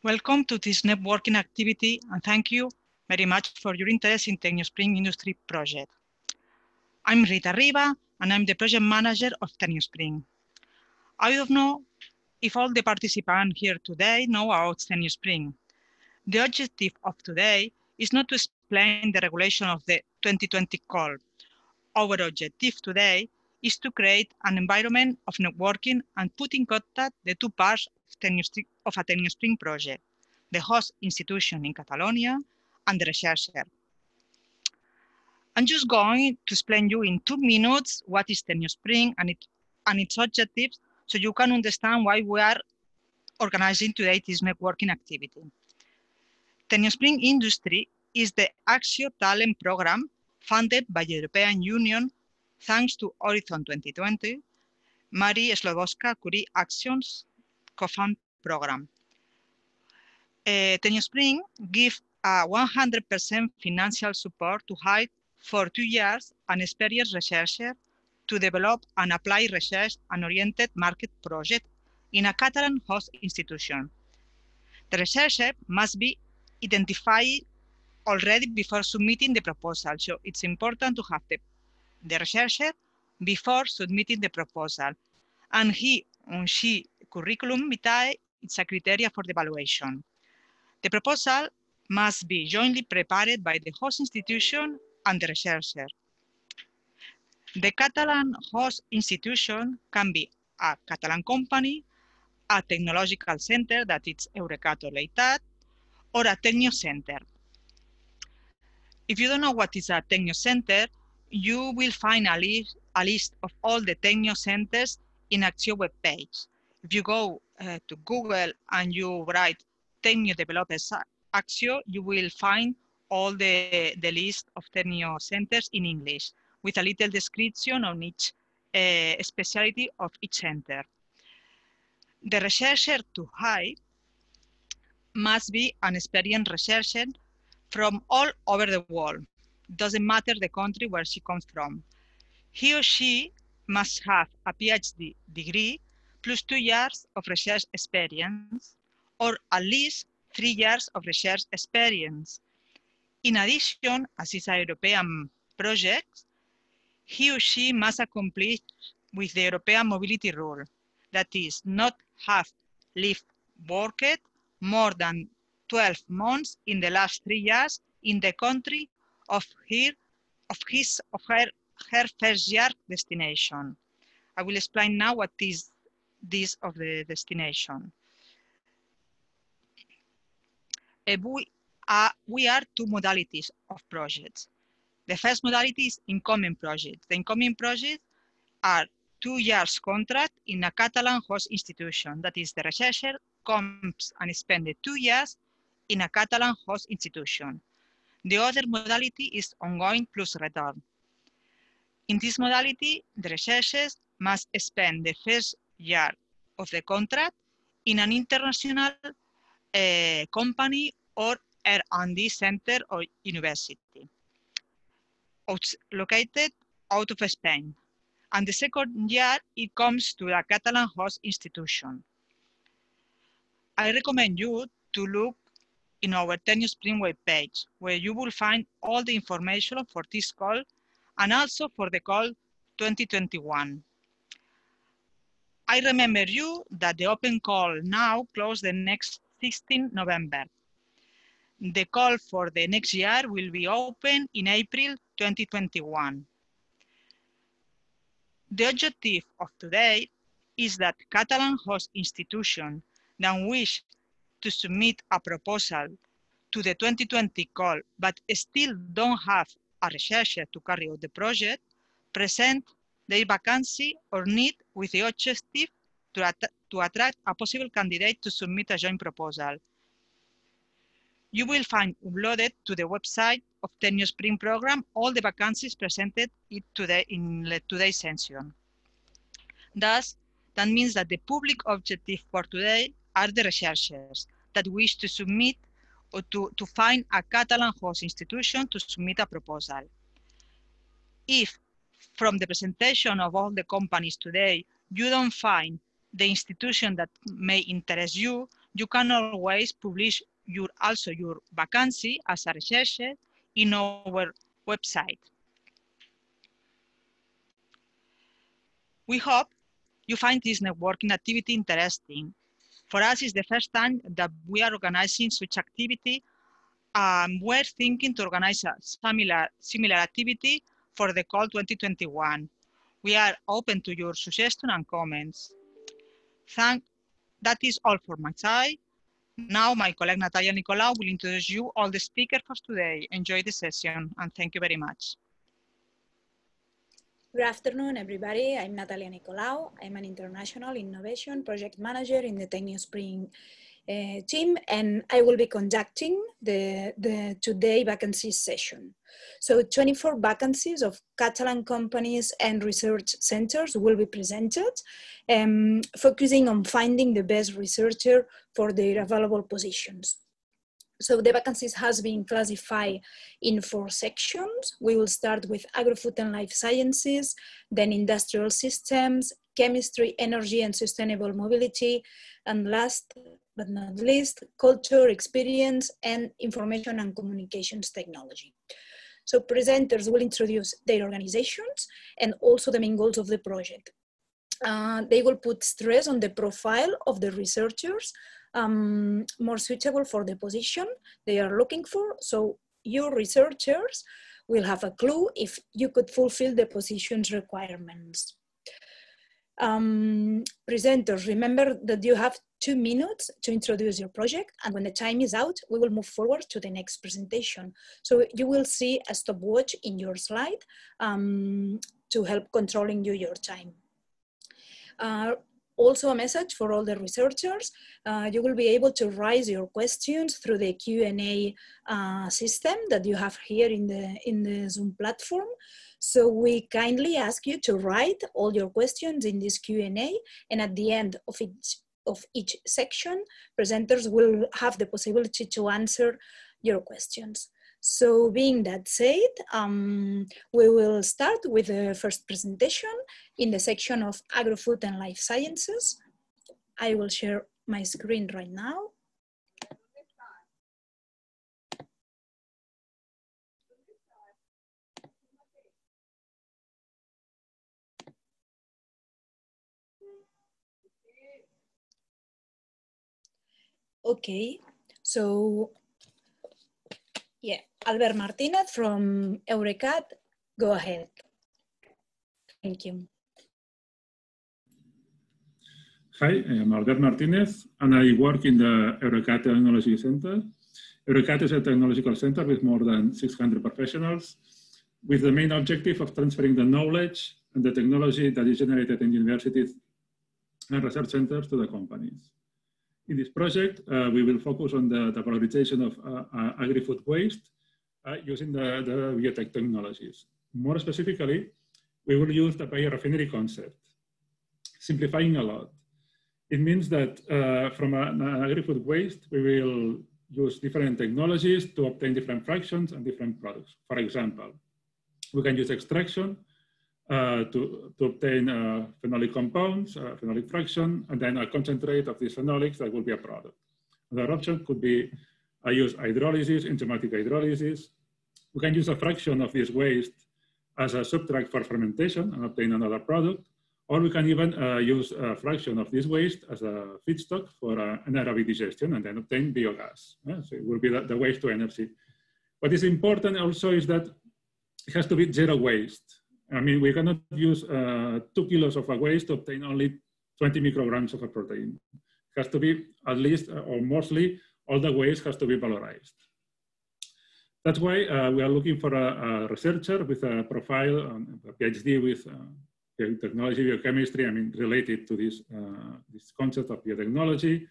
Welcome to this networking activity, and thank you very much for your interest in Tecniospring Industry project. I'm Rita Riva, and I'm the project manager of Tecniospring. I don't know if all the participants here today know about Tecniospring. The objective of today is not to explain the regulation of the 2020 call. Our objective today is to create an environment of networking and put in contact the two parts of a Tecniospring project, the host institution in Catalonia and the researcher. I'm just going to explain you in 2 minutes what is Tecniospring and its objectives, so you can understand why we are organizing today this networking activity. Tecniospring Industry is the Axio Talent Program funded by the European Union thanks to Horizon 2020, Marie Sklodowska-Curie Actions co-fund program. Tecniospring gives 100% financial support to hire for 2 years an experienced researcher to develop and apply research and oriented market project in a Catalan host institution. The researcher must be identified already before submitting the proposal. So it's important to have the researcher before submitting the proposal. And he or she curriculum vitae is a criteria for the evaluation. The proposal must be jointly prepared by the host institution and the researcher. The Catalan host institution can be a Catalan company, a technological center that is Eurecat or Leitat, or a Tecnio center. If you don't know what is a Tecnio center, you will find a list of all the Tecnio centers in Axio web page. If you go to Google and you write Tecnio Developers Axio, you will find all the list of Tecnio centers in English with a little description on each specialty of each center. The researcher to hire must be an experienced researcher from all over the world. Doesn't matter the country where she comes from. He or she must have a PhD degree plus 2 years of research experience or at least 3 years of research experience. In addition, as is a European project, he or she must accomplish with the European mobility rule, that is, not have lived worked more than 12 months in the last 3 years in the country of her first year destination. I will explain now what is this of the destination. We are two modalities of projects. The first modality is incoming projects. The incoming projects are 2 years contract in a Catalan host institution. That is, the researcher comes and spends 2 years in a Catalan host institution. The other modality is ongoing plus return. In this modality, the researchers must spend the first year of the contract in an international company or R&D center or university located out of Spain. And the second year, it comes to a Catalan host institution. I recommend you to look in our Tecniospring webpage, where you will find all the information for this call and also for the call 2021. I remember you that the open call now closes the next 16 November. The call for the next year will be open in April 2021. The objective of today is that Catalan host institutions that wish to submit a proposal to the 2020 call, but still don't have a researcher to carry out the project, present their vacancy or need with the objective to attract a possible candidate to submit a joint proposal. You will find uploaded to the website of Tecniospring program all the vacancies presented in today's session. Thus, that means that the public objective for today are the researchers that wish to submit or to find a Catalan host institution to submit a proposal. If from the presentation of all the companies today, you don't find the institution that may interest you, You can always publish also your vacancy as a researcher in our website. We hope you find this networking activity interesting. For us, it's the first time that we are organizing such activity. We're thinking to organize a similar activity for the call 2021. We are open to your suggestions and comments. That is all for my side. Now, my colleague Natalia Nicolau will introduce you all the speakers for today. Enjoy the session, and thank you very much. Good afternoon, everybody. I'm Natalia Nicolau. I'm an International Innovation Project Manager in the Tecniospring team, and I will be conducting the today vacancies session. So 24 vacancies of Catalan companies and research centers will be presented, focusing on finding the best researcher for their available positions. So the vacancies has been classified in 4 sections. We will start with agri-food and life sciences, then industrial systems, chemistry, energy and sustainable mobility, and last but not least, culture, experience, and information and communications technology. So presenters will introduce their organizations and also the main goals of the project. They will put stress on the profile of the researchers more suitable for the position they are looking for. So your researchers will have a clue if you could fulfill the position's requirements. Presenters, remember that you have 2 minutes to introduce your project, and when the time is out, we will move forward to the next presentation. So you will see a stopwatch in your slide to help controlling your time. Also a message for all the researchers, you will be able to raise your questions through the Q&A system that you have here in the Zoom platform. So we kindly ask you to write all your questions in this Q&A, and at the end of each section, presenters will have the possibility to answer your questions. So being that said, we will start with the first presentation in the section of agri-food and life sciences. I will share my screen right now. Okay, so yeah, Albert Martinez from Eurecat, go ahead. Thank you. Hi, I'm Albert Martinez, and I work in the Eurecat Technology Center. Eurecat is a technological center with more than 600 professionals, with the main objective of transferring the knowledge and the technology that is generated in universities and research centers to the companies. In this project, we will focus on the valorization of agri-food waste using the biotech technologies. More specifically, we will use the biorefinery concept, simplifying a lot. It means that from an agri-food waste, we will use different technologies to obtain different fractions and different products. For example, we can use extraction to obtain phenolic compounds, phenolic fraction, and then a concentrate of these phenolics that will be a product. Another option could be use hydrolysis, enzymatic hydrolysis. We can use a fraction of this waste as a substrate for fermentation and obtain another product. Or we can even use a fraction of this waste as a feedstock for anaerobic digestion and then obtain biogas. So it will be the waste to energy. What is important also is that it has to be zero waste. I mean, we cannot use 2 kilos of a waste to obtain only 20 micrograms of a protein. It has to be at least, or mostly, all the waste has to be valorized. That's why we are looking for a researcher with a profile, a PhD with technology, biochemistry, I mean, related to this, this concept of biotechnology.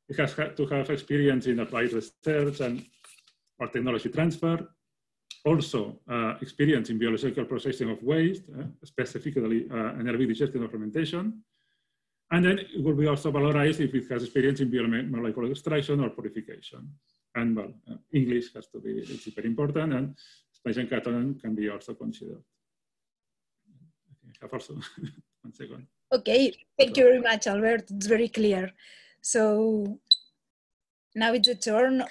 It has to have experience in applied research and or technology transfer. Also, experience in biological processing of waste, specifically anaerobic digestion or fermentation. And then it will be also valorized if it has experience in biomolecular extraction or purification. And well, English has to be, it's very important, and Spanish and Catalan can be also considered. I have also, 1 second. Okay, thank you very much, Albert. It's very clear. So Now it's the turn.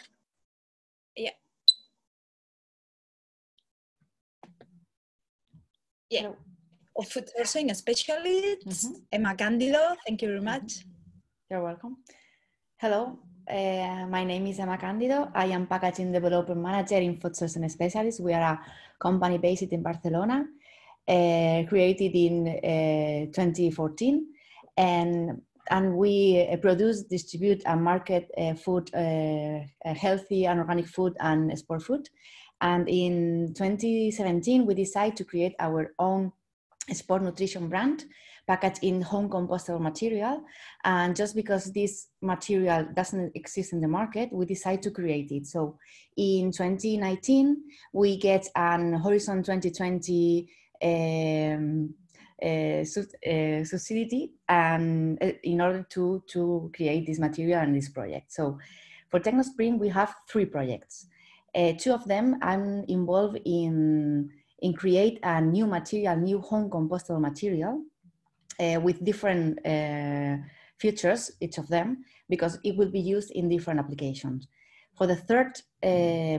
Of food sourcing specialists. Emma Candido, thank you very much. You're welcome. Hello, my name is Emma Candido. I am Packaging Development Manager in Food Sourcing Specialists. We are a company based in Barcelona, created in 2014, and we produce, distribute, and market food, healthy and organic food and sport food. And in 2017, we decided to create our own sport nutrition brand packaged in home compostable material. And just because this material doesn't exist in the market, we decided to create it. So in 2019, we get an Horizon 2020 subsidy and in order to create this material and this project. So for Tecniospring, we have 3 projects. 2 of them I'm involved in create a new material, new home compostable material with different features, each of them, because it will be used in different applications. For the 3rd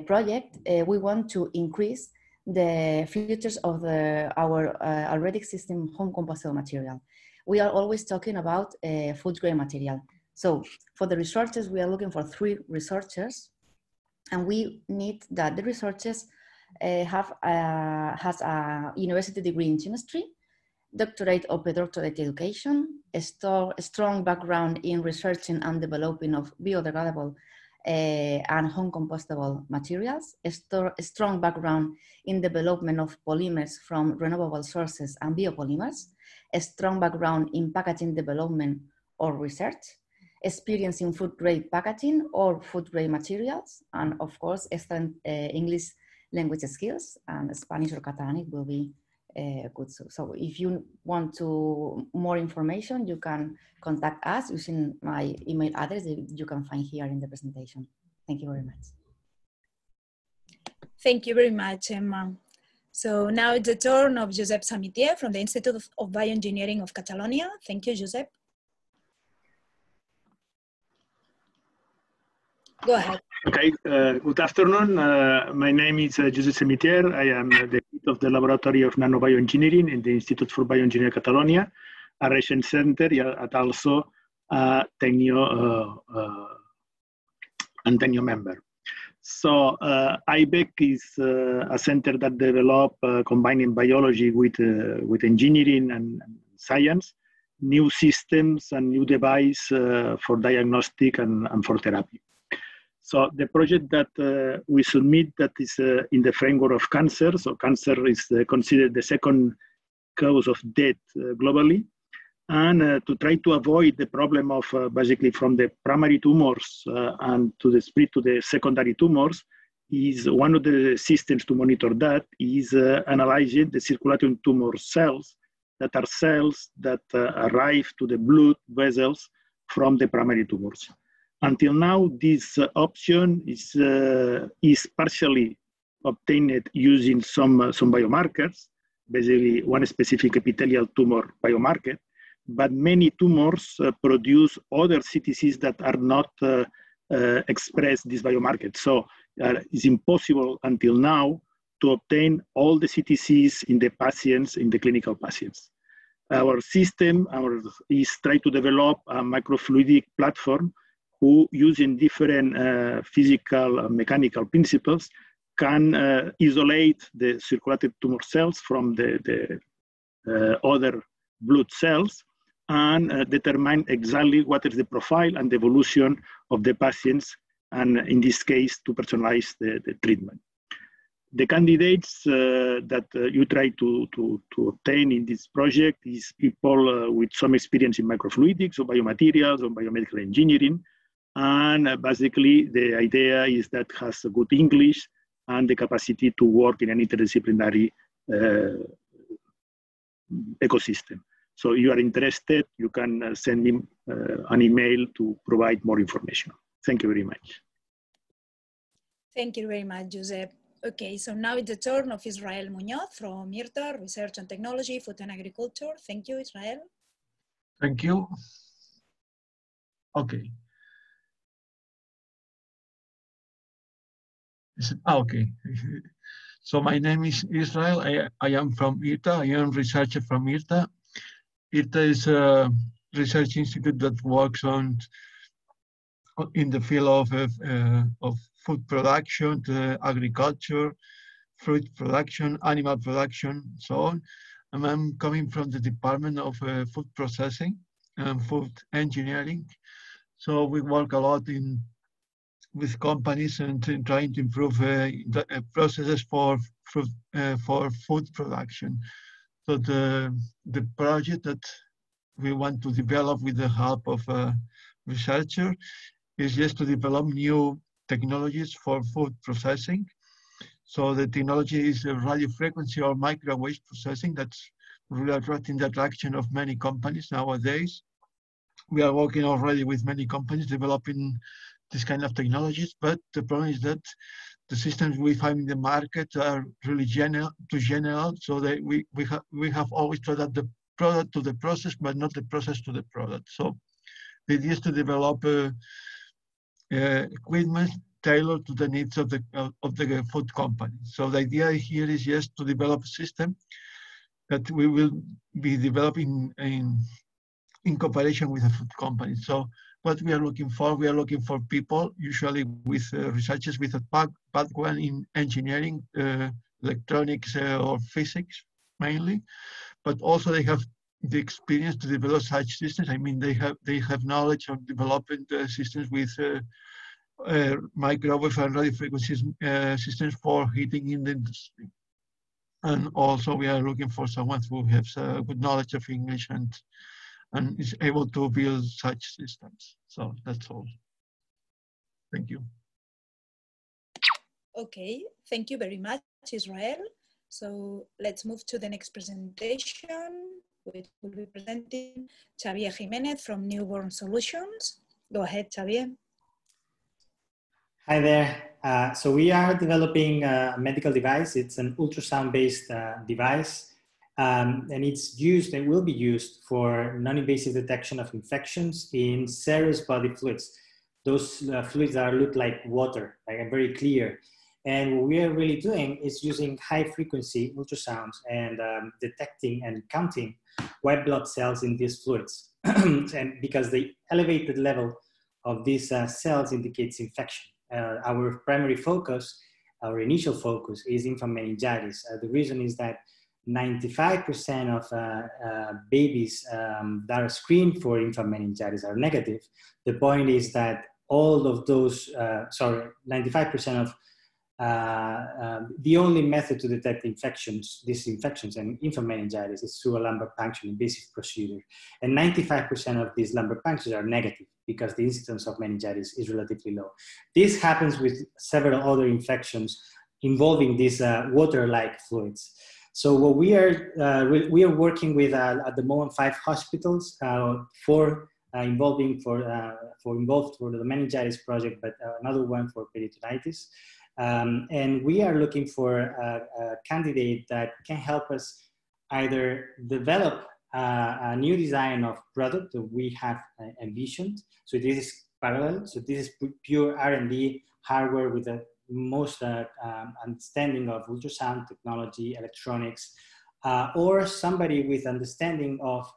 project, we want to increase the features of our already existing home compostable material. We are always talking about food grade material. So for the researchers, we are looking for 3 researchers, and we need that the researchers has a university degree in chemistry, doctorate or predoctorate education, a strong background in researching and developing of biodegradable and home compostable materials, a strong background in development of polymers from renewable sources and biopolymers, a strong background in packaging development or research, experience in food grade packaging or food grade materials, and of course, excellent English language skills, and Spanish or Catalan will be good. So if you want more information, you can contact us using my email address that you can find here in the presentation. Thank you very much. Thank you very much, Emma. So now it's the turn of Josep Smithier from the Institute of Bioengineering of Catalonia. Thank you, Josep. Go ahead. Okay, good afternoon. My name is Josep Smithier. I am the head of the Laboratory of Nanobioengineering in the Institute for Bioengineering Catalonia, a research center and also a Tecnio member. So IBEC is a center that develops combining biology with engineering and science, new systems and new devices for diagnostic and for therapy. So the project that we submit that is in the framework of cancer. So cancer is considered the 2nd cause of death globally. And to try to avoid the problem of basically from the primary tumors and to the spread to the secondary tumors, is one of the systems to monitor that is analyzing the circulating tumor cells that are cells that arrive to the blood vessels from the primary tumors. Until now, this option is partially obtained using some biomarkers, basically one specific epithelial tumor biomarker, but many tumors produce other CTCs that are not express this biomarker. So it's impossible until now to obtain all the CTCs in the patients, in the clinical patients. Our system is trying to develop a microfluidic platform who, using different physical and mechanical principles, can isolate the circulating tumor cells from the other blood cells and determine exactly what is the profile and the evolution of the patients, and in this case, to personalize the treatment. The candidates that you try to obtain in this project is people with some experience in microfluidics or biomaterials or biomedical engineering. And basically, the idea is that has a good English and the capacity to work in an interdisciplinary ecosystem. So if you are interested, you can send me an email to provide more information. Thank you very much. Thank you very much, Josep. Okay, so now it's the turn of Israel Muñoz from IRTA, Research and Technology, Food and Agriculture. Thank you, Israel. Thank you. Okay. Okay. So my name is Israel. I am from IRTA. I am researcher from IRTA. IRTA is a research institute that works in the field of food production, agriculture, fruit production, animal production, so on. And I'm coming from the Department of Food Processing and Food Engineering. So we work a lot with companies and trying to improve the processes for food production. So the project that we want to develop with the help of a researcher is just to develop new technologies for food processing. So the technology is radio frequency or microwave processing. That's really in the direction of many companies nowadays. We are working already with many companies developing this kind of technologies, but the problem is that the systems we find in the market are really general, so that we have always to adapt the product to the process, but not the process to the product. So the idea is to develop equipment tailored to the needs of the food company. So the idea here is just to develop a system that we will be developing in cooperation with the food company. So what we are looking for people, usually with researchers with a background in engineering, electronics or physics mainly, but also they have the experience to develop such systems. I mean, they have knowledge of developing the systems with microwave and radio frequencies systems for heating in the industry. And also we are looking for someone who has good knowledge of English and is able to build such systems. So that's all. Thank you. Okay, thank you very much, Israel. So let's move to the next presentation, which will be presenting Xavier Jimenez from Newborn Solutions. Go ahead, Xavier. Hi there. So we are developing a medical device. It's an ultrasound-based device, and it's used and will be used for non-invasive detection of infections in serous body fluids. Those fluids that look like water, like very clear. And what we are really doing is using high-frequency ultrasounds and detecting and counting white blood cells in these fluids, and because the elevated level of these cells indicates infection. Our primary focus, our initial focus, is infant meningitis. The reason is that 95% of babies that are screened for infant meningitis are negative. The point is that all of those, 95% of the only method to detect these infections and infant meningitis is through a lumbar puncture invasive procedure. And 95% of these lumbar punctures are negative because the incidence of meningitis is relatively low. This happens with several other infections involving these water-like fluids. So what we are working with at the moment 5 hospitals, 4 involved for the meningitis project, but another one for peritonitis. And we are looking for a candidate that can help us either develop a new design of product that we have envisioned. So this is parallel. So this is pure R&D hardware with the most understanding of ultrasound technology, electronics, or somebody with understanding of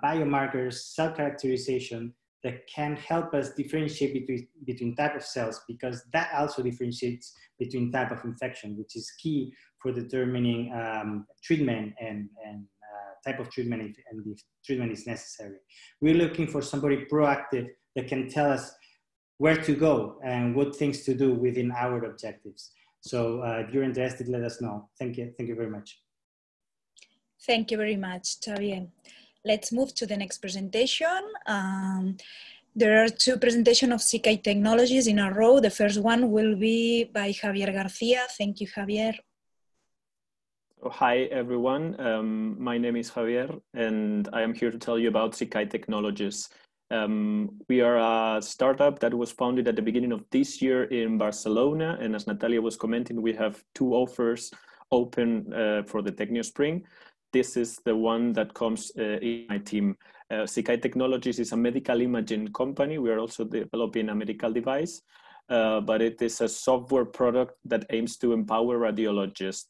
biomarkers, cell characterization that can help us differentiate between type of cells, because that also differentiates between type of infection, which is key for determining treatment and type of treatment and if treatment is necessary. We're looking for somebody proactive that can tell us where to go and what things to do within our objectives. So if you're interested, let us know. Thank you. Thank you very much. Thank you very much, Xavier. Let's move to the next presentation. There are 2 presentations of CK technologies in a row. The first one will be by Javier Garcia. Thank you, Javier. Hi, everyone. My name is Javier, and I am here to tell you about CK Technologies. We are a startup that was founded at the beginning of this year in Barcelona. And as Natalia was commenting, we have 2 offers open for the Tecniospring. This is the one that comes in my team. CK Technologies is a medical imaging company. We are also developing a medical device. but it is a software product that aims to empower radiologists.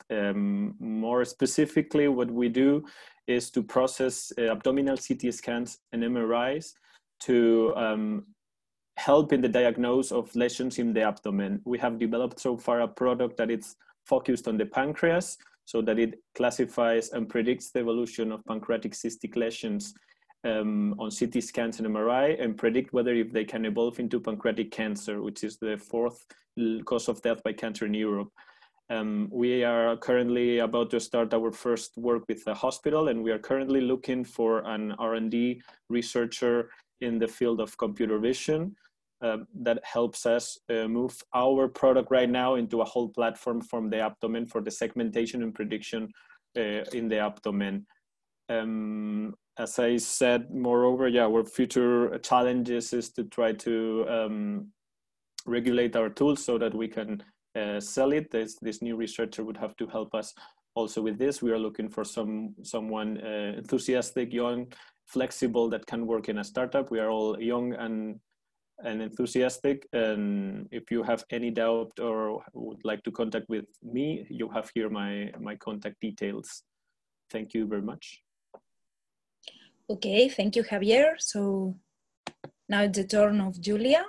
More specifically, what we do is to process abdominal CT scans and MRIs to help in the diagnosis of lesions in the abdomen. We have developed so far a product that it's focused on the pancreas, so that it classifies and predicts the evolution of pancreatic cystic lesions on CT scans and MRI, and predict whether if they can evolve into pancreatic cancer, which is the 4th cause of death by cancer in Europe. We are currently about to start our first work with a hospital, and we are currently looking for an R&D researcher in the field of computer vision that helps us move our product right now into a whole platform from the abdomen for the segmentation and prediction in the abdomen. As I said, moreover, yeah, our future challenges is to try to regulate our tools so that we can sell it. This new researcher would have to help us also with this. We are looking for someone enthusiastic, young, flexible, that can work in a startup. We are all young and enthusiastic, and if you have any doubt or would like to contact with me, you have here my contact details. Thank you very much. Okay, thank you, Javier. So now it's the turn of Julia.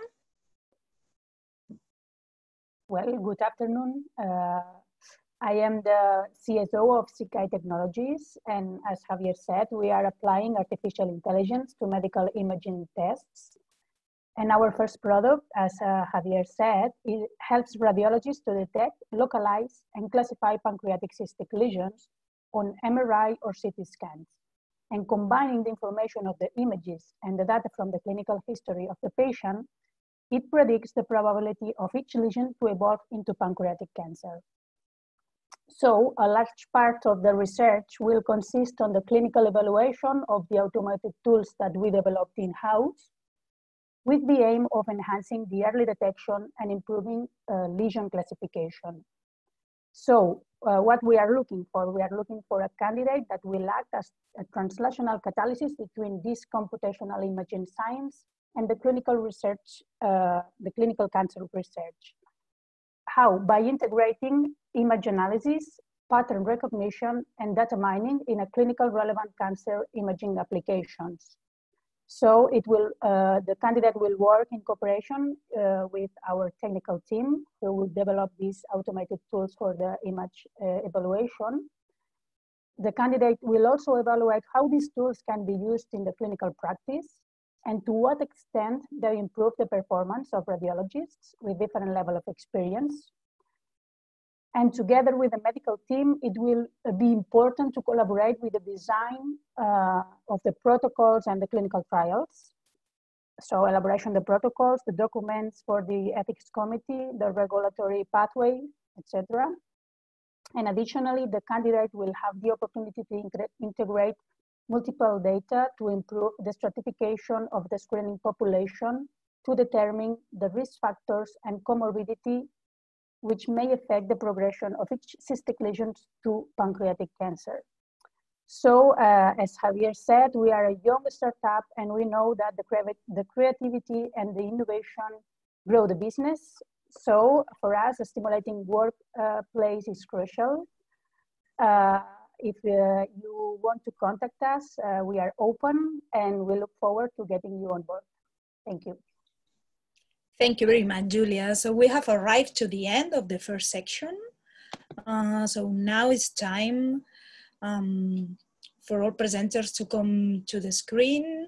Well, good afternoon. I am the CSO of Sky Technologies, and as Javier said, we are applying artificial intelligence to medical imaging tests. And our first product, as Javier said, it helps radiologists to detect, localize, and classify pancreatic cystic lesions on MRI or CT scans. And combining the information of the images and the data from the clinical history of the patient, it predicts the probability of each lesion to evolve into pancreatic cancer. So a large part of the research will consist on the clinical evaluation of the automated tools that we developed in-house, with the aim of enhancing the early detection and improving lesion classification. So what we are looking for a candidate that will act as a translational catalysis between this computational imaging science and the clinical research, the clinical cancer research. How? By integrating image analysis, pattern recognition, and data mining in a clinical relevant cancer imaging applications. So it will, the candidate will work in cooperation with our technical team who will develop these automated tools for the image evaluation. The candidate will also evaluate how these tools can be used in the clinical practice and to what extent they improve the performance of radiologists with different level of experience. And together with the medical team, it will be important to collaborate with the design of the protocols and the clinical trials. So elaboration of the protocols, the documents for the ethics committee, the regulatory pathway, etc. And additionally, the candidate will have the opportunity to integrate multiple data to improve the stratification of the screening population to determine the risk factors and comorbidity which may affect the progression of each cystic lesion to pancreatic cancer. So as Javier said, we are a young startup and we know that the creativity and the innovation grow the business. So for us, a stimulating workplace is crucial. If you want to contact us, we are open and we look forward to getting you on board. Thank you. Thank you very much, Julia. So we have arrived to the end of the first section. So now it's time for all presenters to come to the screen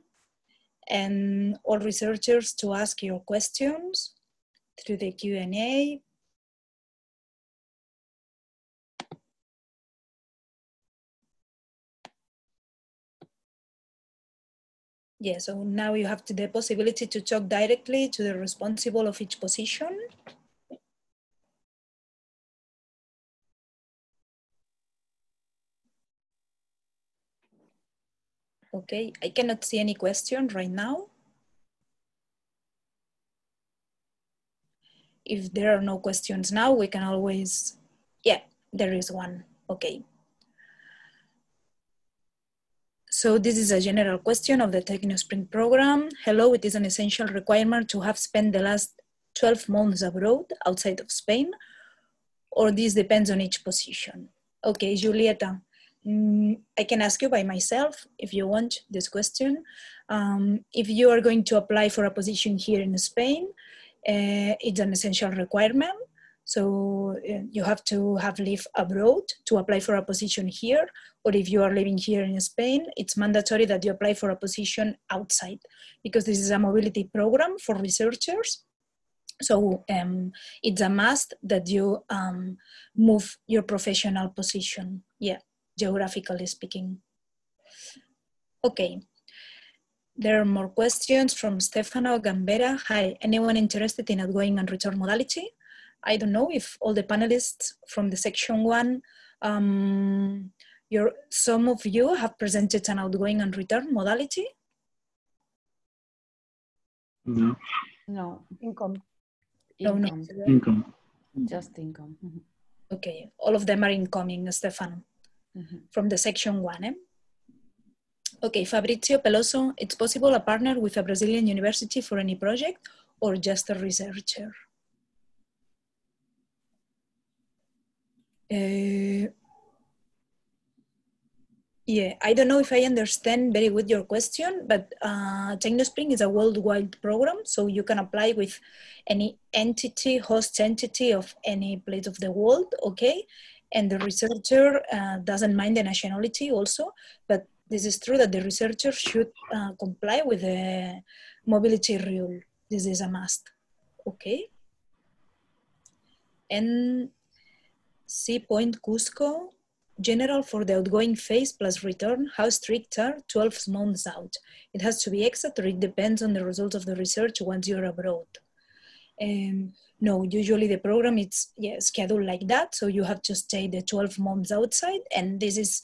and all researchers to ask your questions through the Q&A. Yeah, so now you have the possibility to talk directly to the responsible of each position. Okay, I cannot see any question right now. If there are no questions now, we can always, yeah, there is one, okay. So this is a general question of the Tecniospring program. Hello, it is an essential requirement to have spent the last 12 months abroad outside of Spain, or this depends on each position? Okay, Julieta, I can ask you by myself if you want this question. If you are going to apply for a position here in Spain, it's an essential requirement. So you have to have lived abroad to apply for a position here, or if you are living here in Spain, it's mandatory that you apply for a position outside, because this is a mobility program for researchers. So it's a must that you move your professional position, yeah, geographically speaking. Okay. There are more questions from Stefano Gambera. Hi, anyone interested in outgoing and return modality? I don't know if all the panelists from the section 1, some of you have presented an outgoing and return modality? No. No. Income. Income. No. Income. Just income. Okay, all of them are incoming, Stefano, from the section 1. Eh? Okay, Fabrizio Peloso, it's possible a partner with a Brazilian university for any project or just a researcher? Yeah, I don't know if I understand very good your question, but Tecniospring is a worldwide program, so you can apply with any entity, host entity of any place of the world, okay? And the researcher doesn't mind the nationality also, but this is true that the researcher should comply with the mobility rule. This is a must, okay? And C. Cusco, general for the outgoing phase plus return, how strict are 12 months out? It has to be exact, or it depends on the results of the research once you're abroad. No, usually the program is scheduled like that, so you have to stay the 12 months outside, and this is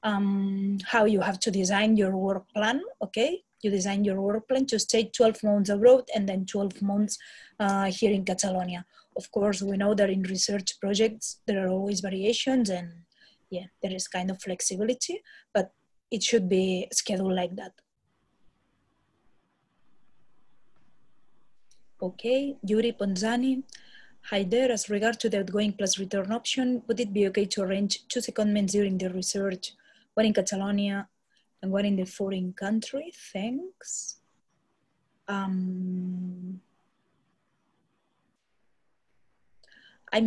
how you have to design your work plan, okay? You design your work plan to stay 12 months abroad and then 12 months here in Catalonia. Of course, we know that in research projects, there are always variations, and yeah, there is kind of flexibility, but it should be scheduled like that. Okay, Yuri Ponzani. Hi there, as regard to the outgoing plus return option, would it be okay to arrange 2 secondments during the research, one in Catalonia and one in the foreign country? Thanks. I'm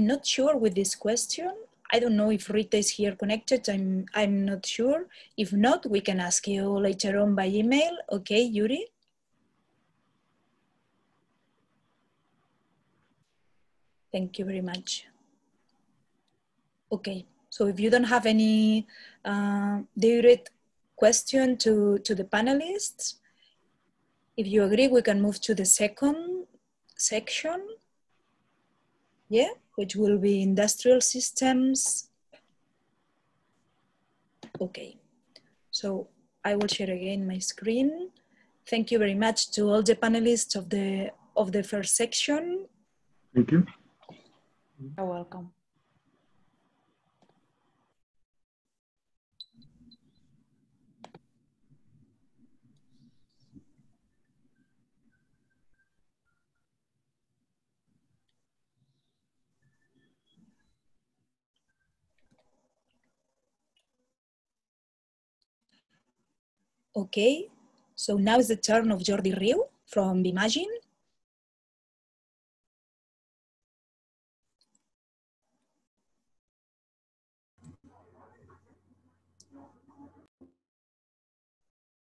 not sure with this question. I don't know if Rita is here connected. I'm not sure. If not, we can ask you later on by email. Okay, Yuri? Thank you very much. Okay, so if you don't have any direct question to the panelists, if you agree, we can move to the second section. Yeah, which will be industrial systems. Okay, so I will share again my screen. Thank you very much to all the panelists of the first section. Thank you. You're welcome. Okay, so now is the turn of Jordi Riu from Bioengineering.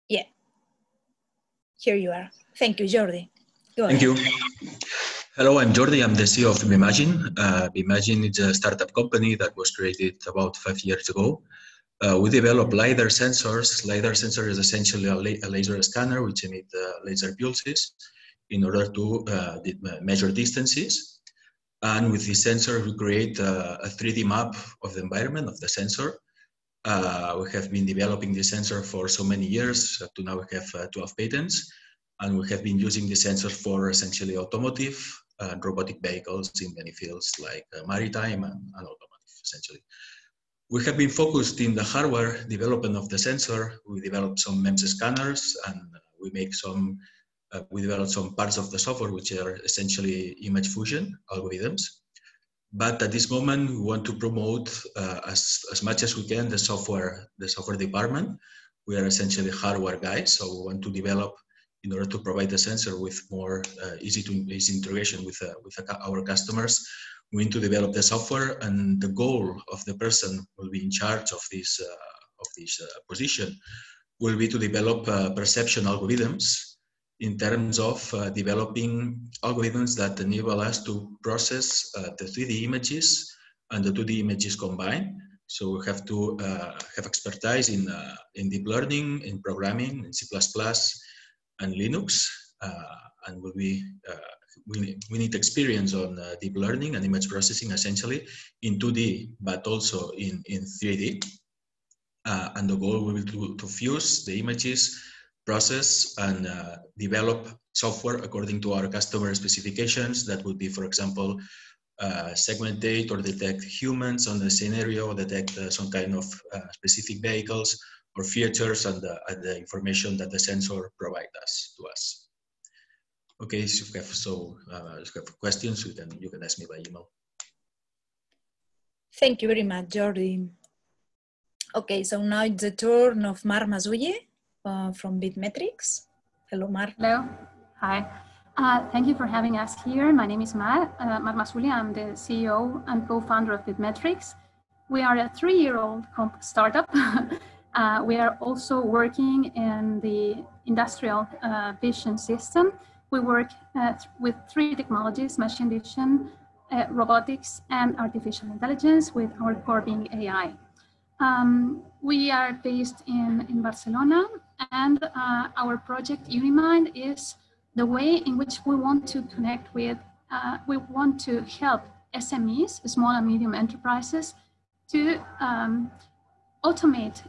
Yeah, here you are. Thank you, Jordi. Go ahead. Thank you. Hello, I'm Jordi. I'm the CEO of Bioengineering. Bioengineering is a startup company that was created about 5 years ago. We develop LiDAR sensors. LiDAR sensor is essentially a laser scanner which emit laser pulses in order to measure distances. And with this sensor, we create a 3D map of the environment of the sensor. We have been developing this sensor for so many years. Up to now, we have 12 patents. And we have been using the sensor for essentially automotive and robotic vehicles in many fields like maritime and automotive, essentially. We have been focused in the hardware development of the sensor. We developed some MEMS scanners, and we make some we developed some parts of the software which are essentially image fusion algorithms. But at this moment, we want to promote as much as we can the software department. We are essentially hardware guys, so we want to develop in order to provide the sensor with more easy integration with our customers. We need to develop the software, and the goal of the person who will be in charge of this position will be to develop perception algorithms in terms of developing algorithms that enable us to process the 3D images and the 2D images combined. So we have to have expertise in deep learning, in programming, in C++ and Linux, and we need experience on deep learning and image processing essentially in 2D, but also in 3D. And the goal will be to fuse the images, process and develop software according to our customer specifications. That would be, for example, segmentate or detect humans on the scenario, detect some kind of specific vehicles or features and the information that the sensor provides us to us. Okay, so if you have questions, you can ask me by email. Thank you very much, Jordi. Okay, so now it's the turn of Mar Masuye from Bitmetrics. Hello, Mar. Hello. Hi. Thank you for having us here. My name is Mar Masuye. I'm the CEO and co-founder of Bitmetrics. We are a 3-year-old startup. We are also working in the industrial vision system. We work with 3 technologies: machine vision, robotics, and artificial intelligence, with our core being AI. We are based in Barcelona, and our project Unimind is the way in which we want to connect with, we want to help SMEs, small and medium enterprises, to automate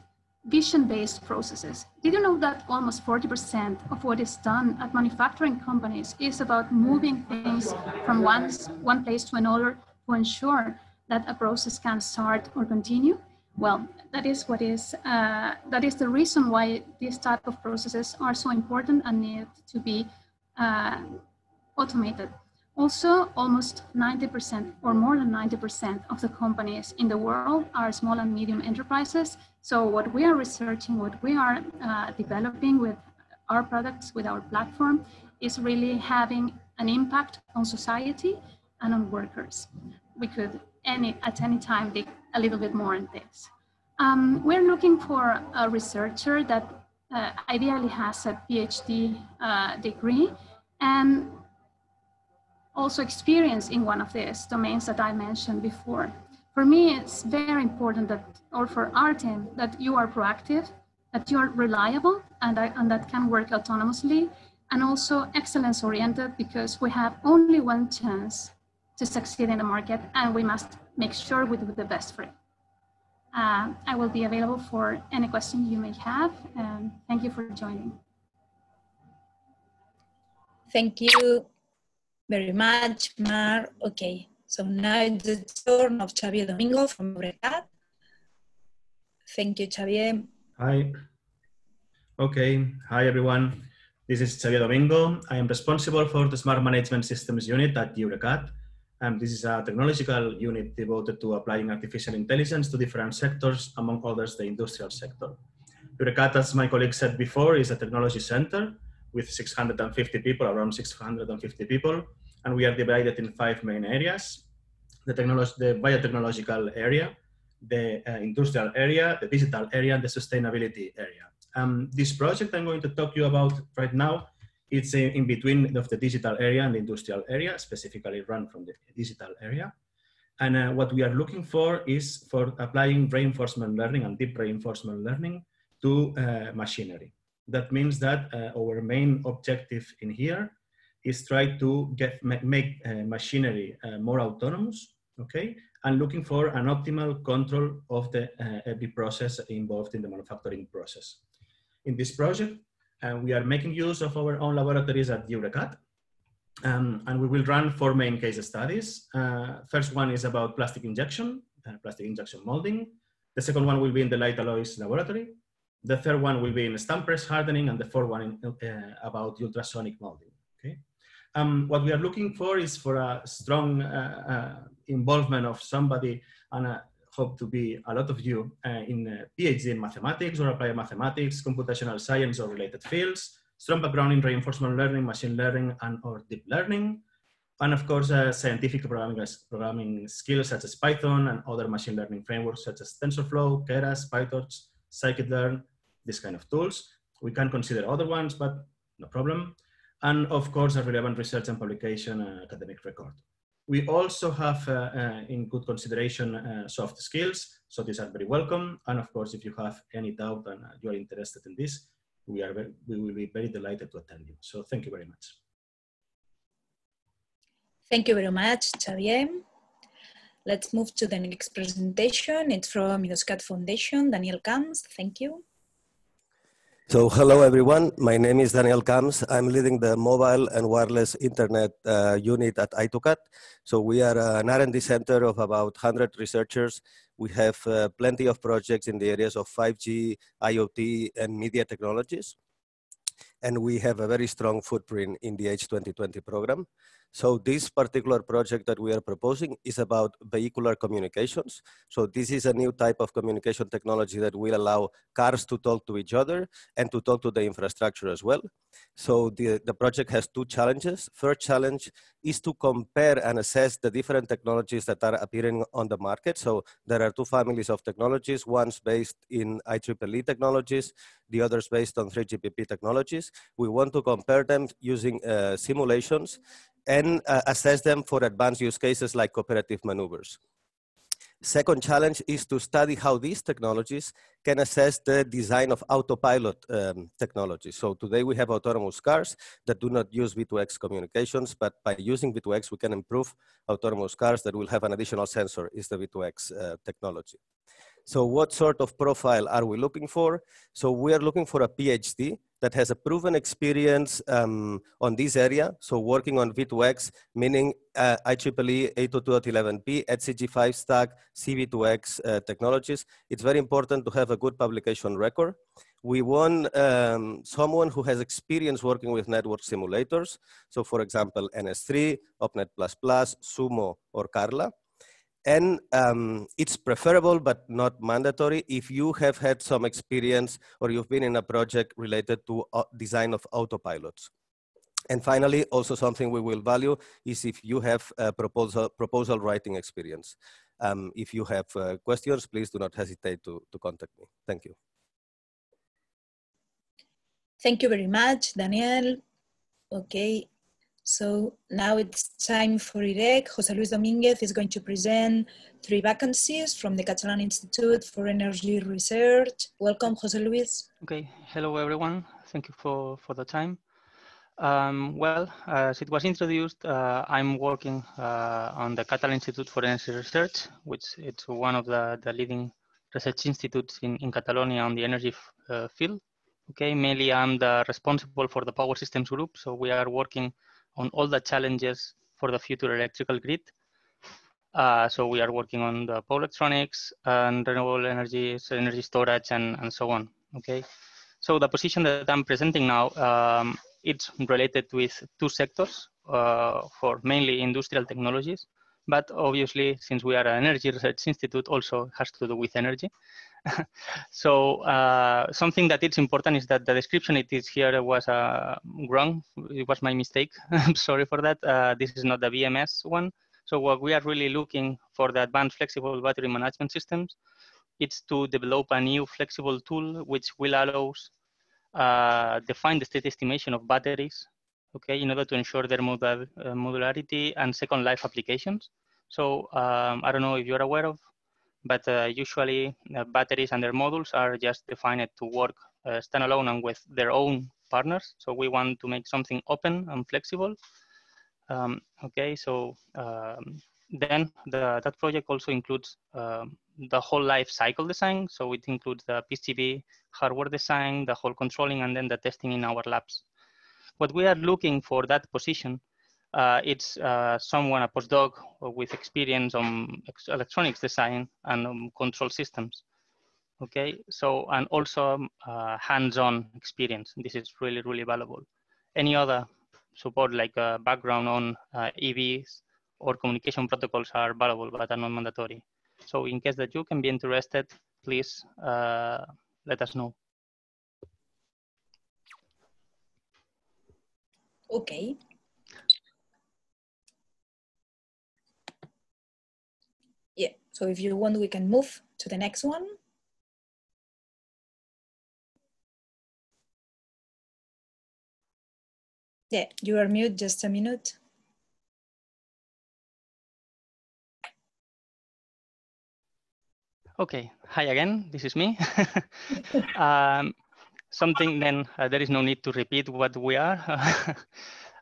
vision-based processes. Did you know that almost 40% of what is done at manufacturing companies is about moving things from one place to another to ensure that a process can start or continue? Well, that is the reason why these type of processes are so important and need to be automated. Also, almost 90% or more than 90% of the companies in the world are small and medium enterprises. So what we are researching, what we are developing with our products, with our platform, is really having an impact on society and on workers. We could at any time dig a little bit more on this. We're looking for a researcher that ideally has a PhD degree and also experience in one of these domains that I mentioned before. For me, it's very important that, or for our team, that you are proactive, that you are reliable, and that can work autonomously, and also excellence oriented, because we have only one chance to succeed in the market, and we must make sure we do the best for it. I will be available for any question you may have, and thank you for joining. Thank you very much, Mar. Okay, so now it's the turn of Xavier Domingo from Eurecat. Thank you, Xavier. Hi. Okay, hi everyone. This is Xavier Domingo. I am responsible for the Smart Management Systems unit at Eurecat. This is a technological unit devoted to applying artificial intelligence to different sectors, among others, the industrial sector. Eurecat, as my colleague said before, is a technology center with 650 people, around 650 people. And we are divided in 5 main areas: the biotechnological area, the industrial area, the digital area, and the sustainability area. This project I'm going to talk to you about right now, it's in between of the digital area and the industrial area, specifically run from the digital area. And what we are looking for is for applying reinforcement learning and deep reinforcement learning to machinery. That means that our main objective in here is try to make machinery more autonomous, okay? And looking for an optimal control of the every process involved in the manufacturing process. In this project, we are making use of our own laboratories at Eurecat, and we will run 4 main case studies. First one is about plastic injection molding. The second one will be in the light alloys laboratory. The third one will be in stamp press hardening, and the fourth one about ultrasonic molding. Okay. What we are looking for is for a strong involvement of somebody, and I hope to be a lot of you in PhD in mathematics or applied mathematics, computational science or related fields, strong background in reinforcement learning, machine learning, and or deep learning, and of course scientific programming skills such as Python and other machine learning frameworks such as TensorFlow, Keras, PyTorch, scikit-learn, this kind of tools. We can consider other ones, but no problem. And of course, a relevant research and publication academic record. We also have in good consideration soft skills, so these are very welcome. And of course, if you have any doubt and you are interested in this, we will be very delighted to attend you. So thank you very much. Thank you very much, Xavier. Let's move to the next presentation. It's from IDOSCAT Foundation, Daniel Camps. Thank you. So hello everyone, my name is Daniel Camps. I'm leading the mobile and wireless internet unit at ITOCAT. So we are an R&D center of about 100 researchers. We have plenty of projects in the areas of 5G, IoT, and media technologies. And we have a very strong footprint in the H2020 program. So this particular project that we are proposing is about vehicular communications. So this is a new type of communication technology that will allow cars to talk to each other and to talk to the infrastructure as well. So the project has two challenges. First challenge is to compare and assess the different technologies that are appearing on the market. So there are two families of technologies, one's based in IEEE technologies, the other's based on 3GPP technologies. We want to compare them using simulations and assess them for advanced use cases like cooperative maneuvers. Second challenge is to study how these technologies can assess the design of autopilot technology. So today we have autonomous cars that do not use V2X communications, but by using V2X, we can improve autonomous cars that will have an additional sensor, is the V2X technology. So what sort of profile are we looking for? So we are looking for a PhD that has a proven experience on this area. So working on V2X, meaning IEEE 802.11p, HCG5 stack, CV2X technologies. It's very important to have a good publication record. We want someone who has experience working with network simulators. So for example, NS3, OpNet++, Sumo, or Carla. And it's preferable, but not mandatory, if you have had some experience or you've been in a project related to design of autopilots. And finally, also something we will value is if you have a proposal writing experience. If you have questions, please do not hesitate to contact me. Thank you. Thank you very much, Daniel. Okay. So now it's time for IREC. José Luis Dominguez is going to present 3 vacancies from the Catalan Institute for Energy Research. Welcome, José Luis. Okay, hello everyone. Thank you for the time. Well, as it was introduced, I'm working on the Catalan Institute for Energy Research, which it's one of the leading research institutes in Catalonia on the energy field. Okay, mainly I'm the responsible for the power systems group, so we are working on all the challenges for the future electrical grid. So we are working on the power electronics and renewable energies, energy storage, and so on. Okay. So the position that I'm presenting now, it's related with 2 sectors for mainly industrial technologies, but obviously since we are an energy research institute, also has to do with energy. So something that is important is that the description it is here was wrong. It was my mistake. I'm sorry for that. This is not the BMS one. So what we are really looking for the advanced flexible battery management systems, it's to develop a new flexible tool which will allow define the state estimation of batteries, okay, in order to ensure their modularity and second life applications. So I don't know if you're aware of, but usually batteries and their modules are just defined to work standalone and with their own partners. So we want to make something open and flexible. Okay, so then that project also includes the whole life cycle design. So it includes the PCB hardware design, the whole controlling, and then the testing in our labs. What we are looking for that position, it's someone, a postdoc with experience on electronics design and control systems. Okay, so, and also hands-on experience. This is really, really valuable. Any other support like background on EVs or communication protocols are valuable, but are not mandatory. So in case that you can be interested, please let us know. Okay. Yeah, so if you want, we can move to the next one. Yeah, you are mute, just a minute. Okay, hi again, this is me. Something then, there is no need to repeat what we are.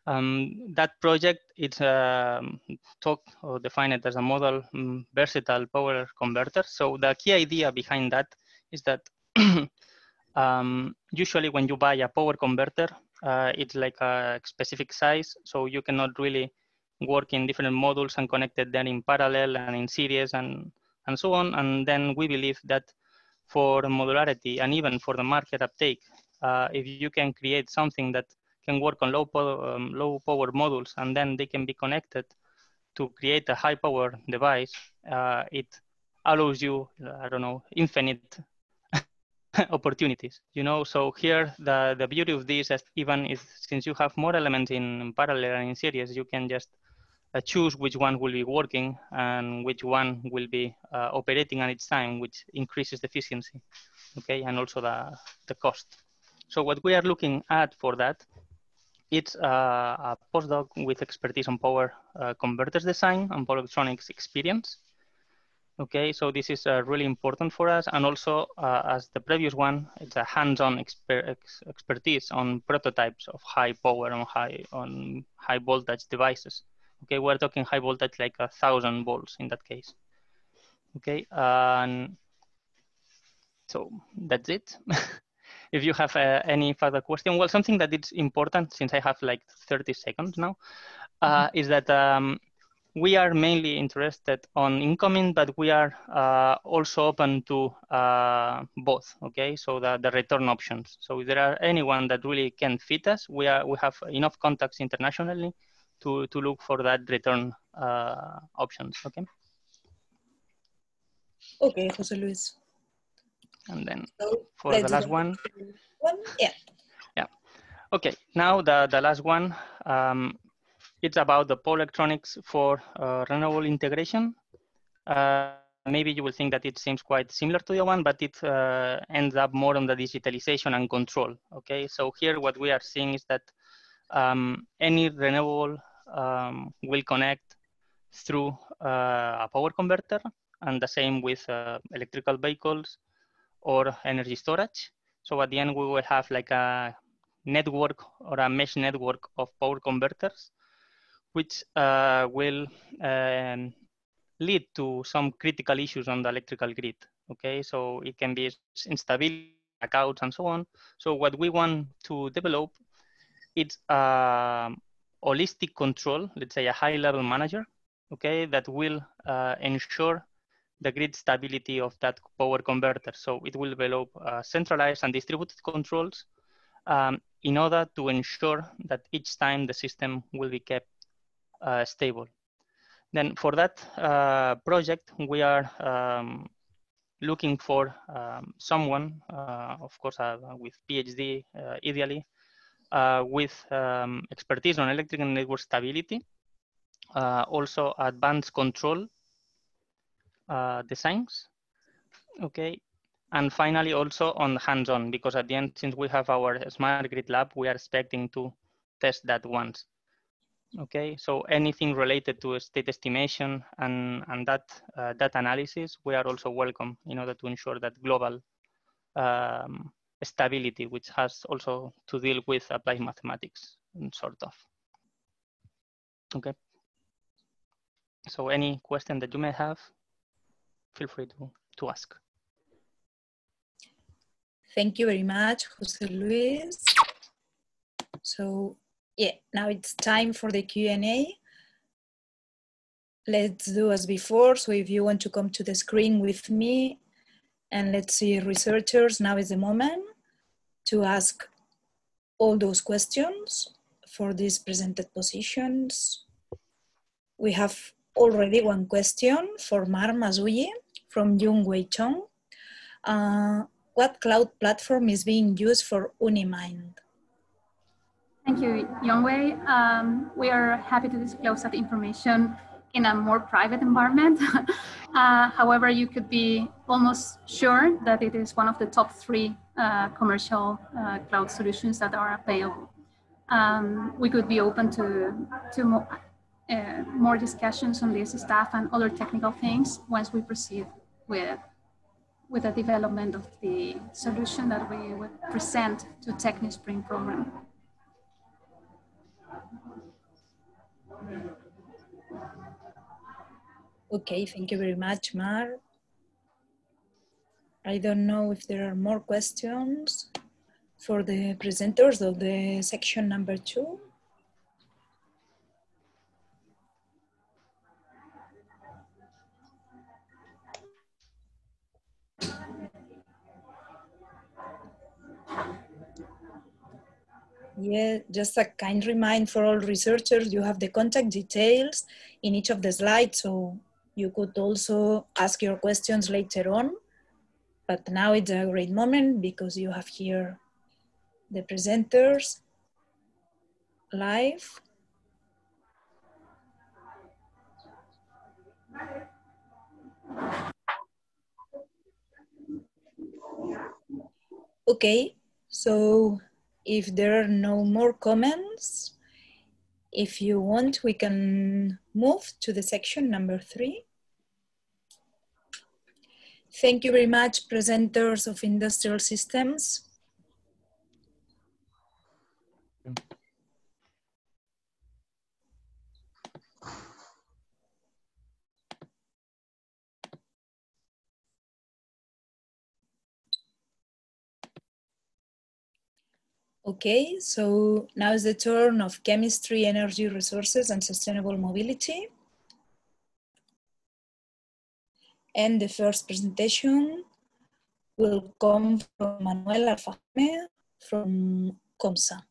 That project, it's talked or defined as a model versatile power converter. So the key idea behind that is that usually when you buy a power converter, it's like a specific size, so you cannot really work in different modules and connected them in parallel and in series and so on. And then we believe that for modularity and even for the market uptake, if you can create something that can work on low power modules and then they can be connected to create a high power device, it allows you, I don't know, infinite opportunities, you know. So here the beauty of this is even is since you have more elements in parallel and in series, you can just choose which one will be working and which one will be operating at its time, which increases the efficiency, okay, and also the cost. So what we are looking at for that, it's a postdoc with expertise on power converters design and power electronics experience. Okay, so this is really important for us. And also, as the previous one, it's a hands-on expertise on prototypes of high power on high voltage devices. Okay, we're talking high voltage like 1,000 volts in that case. Okay, and so that's it. If you have any further question, well, something that is important, since I have like 30 seconds now, is that we are mainly interested on incoming, but we are also open to both, okay? So the return options. So if there are anyone that really can fit us, we have enough contacts internationally to look for that return options, okay? Okay, Jose Luis. And then So for the last one. Yeah. Yeah. Okay, now the last one. It's about the power electronics for renewable integration. Maybe you will think that it seems quite similar to the one, but it ends up more on the digitalization and control. Okay, so here what we are seeing is that any renewable will connect through a power converter, and the same with electrical vehicles or energy storage. So at the end, we will have like a network or a mesh network of power converters, which will lead to some critical issues on the electrical grid. Okay, so it can be instability, blackouts, and so on. So what we want to develop, it's a holistic control, let's say a high-level manager, okay, that will ensure the grid stability of that power converter. So it will develop centralized and distributed controls in order to ensure that each time the system will be kept stable. Then for that project, we are looking for someone, of course, with PhD, ideally, with expertise on electrical network stability, also advanced control designs, okay, and finally also on hands-on, because at the end, since we have our smart grid lab, we are expecting to test that once. Okay, so anything related to state estimation and that data analysis, we are also welcome in order to ensure that global stability, which has also to deal with applied mathematics, sort of. Okay. So any question that you may have, feel free to ask. Thank you very much, Jose Luis. So yeah, now it's time for the Q&A. Let's do as before. So if you want to come to the screen with me, And let's see, researchers, now is the moment to ask all those questions for these presented positions. We have already one question for Mar Masuyi from Yungwei Chong. What cloud platform is being used for Unimind? Thank you, Yongwei. We are happy to disclose that information in a more private environment. However, you could be almost sure that it is one of the top 3 commercial cloud solutions that are available. We could be open to more discussions on this stuff and other technical things once we proceed with the development of the solution that we would present to Tecniospring program. Okay, thank you very much, Mar. I don't know if there are more questions for the presenters of the section number 2. Yeah, just a kind reminder for all researchers, you have the contact details in each of the slides, so you could also ask your questions later on. But now it's a great moment because you have here the presenters live. Okay, so if there are no more comments, if you want, we can move to the section number 3. Thank you very much, presenters of industrial systems. Okay, so now is the turn of chemistry, energy resources, and sustainable mobility. And the first presentation will come from Manuel Alfajeme from COMSA.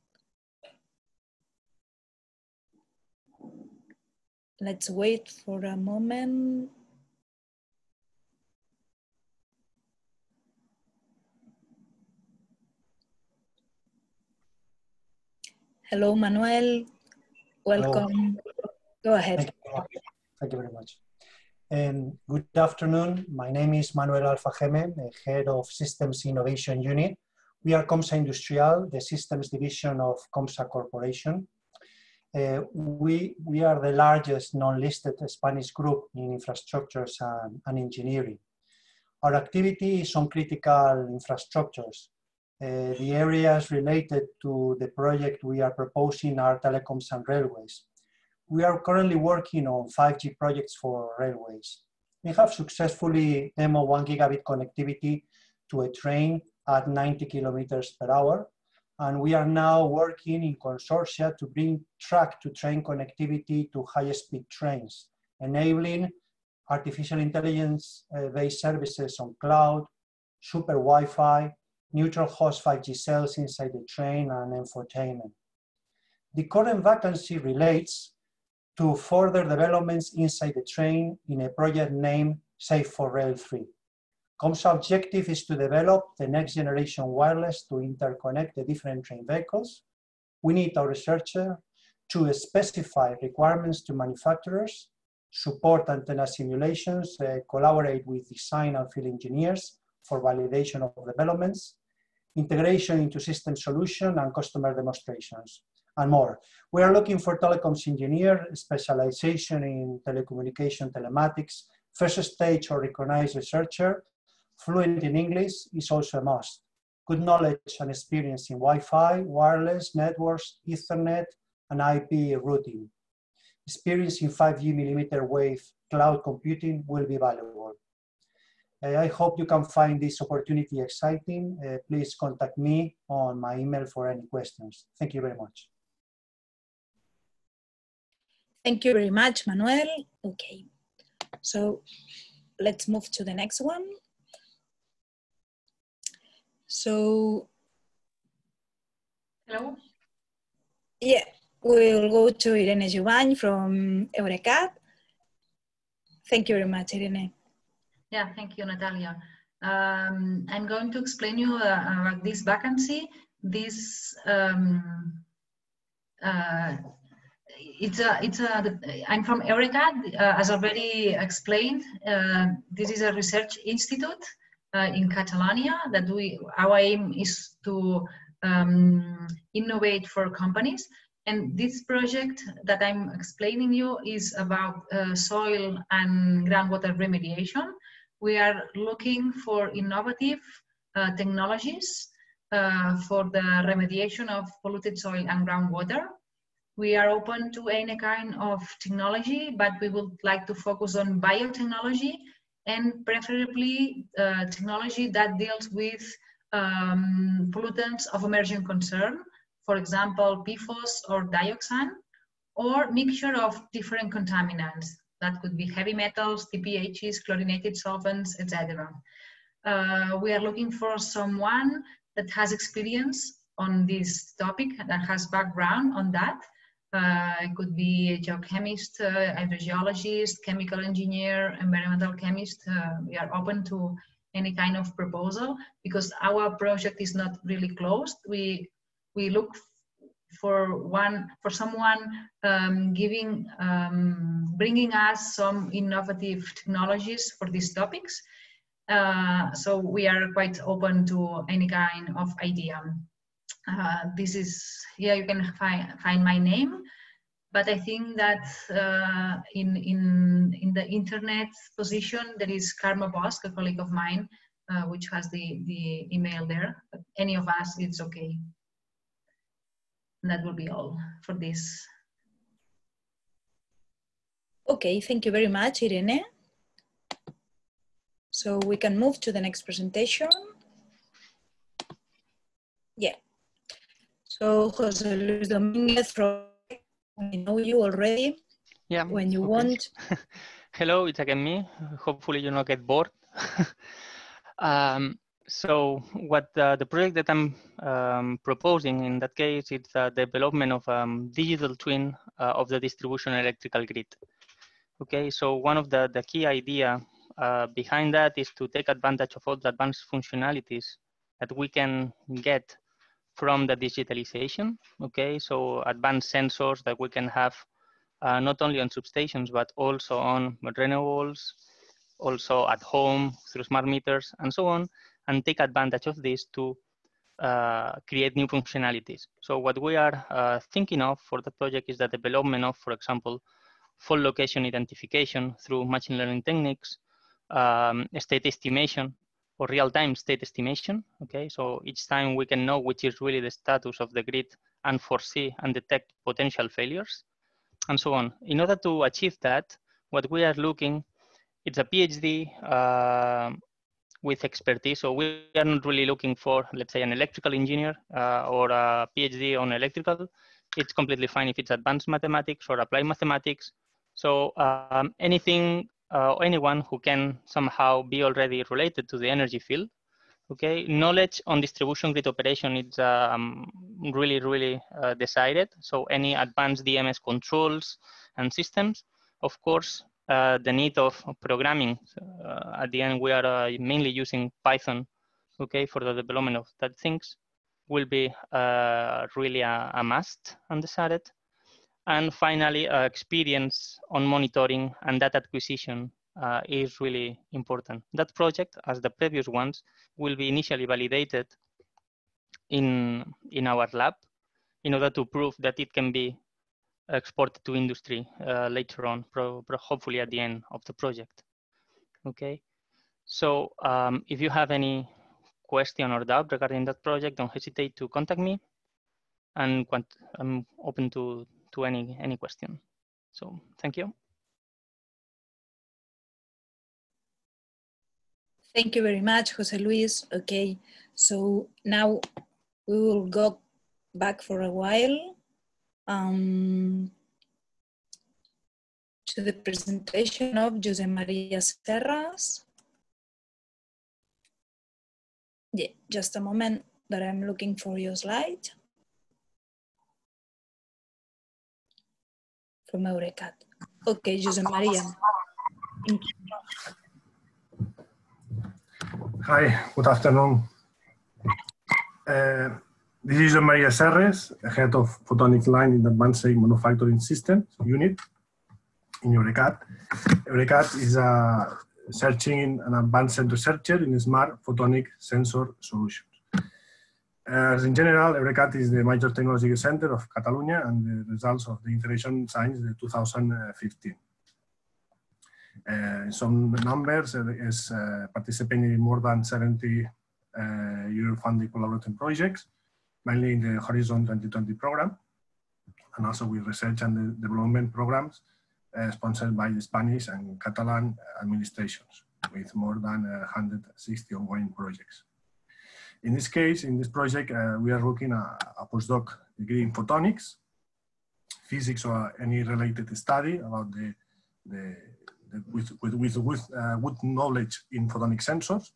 Let's wait for a moment. Hello, Manuel. Welcome. Hello. Go ahead. Thank you very much. Good afternoon. My name is Manuel Alfajeme, the head of Systems Innovation Unit. We are COMSA Industrial, the systems division of COMSA Corporation. We are the largest non-listed Spanish group in infrastructures and engineering. Our activity is on critical infrastructures. The areas related to the project we are proposing are telecoms and railways. We are currently working on 5G projects for railways. We have successfully demoed 1 gigabit connectivity to a train at 90 kilometers per hour. And we are now working in consortia to bring track-to-train connectivity to high-speed trains, enabling artificial intelligence-based services on cloud, super Wi-Fi, neutral host 5G cells inside the train, and infotainment. The current vacancy relates to further developments inside the train in a project named Safe for Rail 3. COMSA objective is to develop the next generation wireless to interconnect the different train vehicles. We need our researcher to specify requirements to manufacturers, support antenna simulations, collaborate with design and field engineers for validation of developments, integration into system solution and customer demonstrations, and more. We are looking for telecoms engineer, specialization in telecommunication telematics, first stage or recognized researcher, fluent in English is also a must. Good knowledge and experience in Wi-Fi, wireless, networks, Ethernet, and IP routing. Experience in 5G millimeter wave cloud computing will be valuable. I hope you can find this opportunity exciting. Please contact me on my email for any questions. Thank you very much. Thank you very much, Manuel. Okay, so let's move to the next one. So, hello. Yeah, we'll go to Irene Jubany from Eurecat. Thank you very much, Irene. Yeah, thank you, Natalia. I'm going to explain you about this vacancy. This I'm from Eurecat, as already explained. This is a research institute in Catalonia that our aim is to innovate for companies. And this project that I'm explaining you is about soil and groundwater remediation. We are looking for innovative technologies for the remediation of polluted soil and groundwater. We are open to any kind of technology, but we would like to focus on biotechnology and preferably technology that deals with pollutants of emerging concern, for example, PFOS or dioxin, or mixture of different contaminants. That could be heavy metals, TPHs, chlorinated solvents, etc. We are looking for someone that has experience on this topic, that has background on that. It could be a geochemist, hydrogeologist, chemical engineer, environmental chemist. We are open to any kind of proposal because our project is not really closed. We look for someone bringing us some innovative technologies for these topics. So we are quite open to any kind of idea. This is here you can find my name, but I think that in the internet position there is Karma Bosk, a colleague of mine, which has the email there. But any of us, it's okay. And that will be all for this. Okay, thank you very much, Irene. So we can move to the next presentation. Yeah. So Jose Luis Dominguez from, I know you already. Yeah. When you want. Hello, it's again me. Hopefully you not get bored. So what the project that I'm proposing in that case is the development of digital twin of the distribution electrical grid. Okay, so one of the key idea behind that is to take advantage of all the advanced functionalities that we can get from the digitalization. Okay, so advanced sensors that we can have not only on substations, but also on renewables, also at home through smart meters and so on, and take advantage of this to create new functionalities. So what we are thinking of for the project is the development of, for example, fault location identification through machine learning techniques, state estimation or real-time state estimation. Okay, so each time we can know which is really the status of the grid and foresee and detect potential failures and so on. In order to achieve that, what we are looking, it's a PhD with expertise. So we are not really looking for, let's say, an electrical engineer or a PhD on electrical. It's completely fine if it's advanced mathematics or applied mathematics. So anyone who can somehow be already related to the energy field. Okay, knowledge on distribution grid operation is really decided. So any advanced DMS controls and systems, of course, the need of programming. At the end, we are mainly using Python, okay, for the development of that things will be really a must and decided. And finally, experience on monitoring and data acquisition is really important. That project, as the previous ones, will be initially validated in our lab in order to prove that it can be exported to industry later on, hopefully at the end of the project. Okay, so if you have any question or doubt regarding that project, don't hesitate to contact me, and I'm open to any question. So thank you. Thank you very much, Jose Luis. Okay, so now we will go back for a while to the presentation of Jose Maria Serras. Yeah, just a moment that I'm looking for your slide. From EURECAT. Okay, Jose Maria. Thank you. Hi, good afternoon. This is Maria Serres, head of photonics line in the Advanced Manufacturing Systems unit in EURECAT. EURECAT is a searching an advanced researcher in smart photonic sensor solutions. As in general, EURECAT is the major technology center of Catalonia and the results of the integration since 2015. Some numbers is participating in more than 70 Euro funding collaborative projects, mainly in the Horizon 2020 program, and also with research and development programs sponsored by the Spanish and Catalan administrations, with more than 160 ongoing projects. In this case, in this project, we are looking at a postdoc degree in photonics, physics, or any related study about with knowledge in photonic sensors.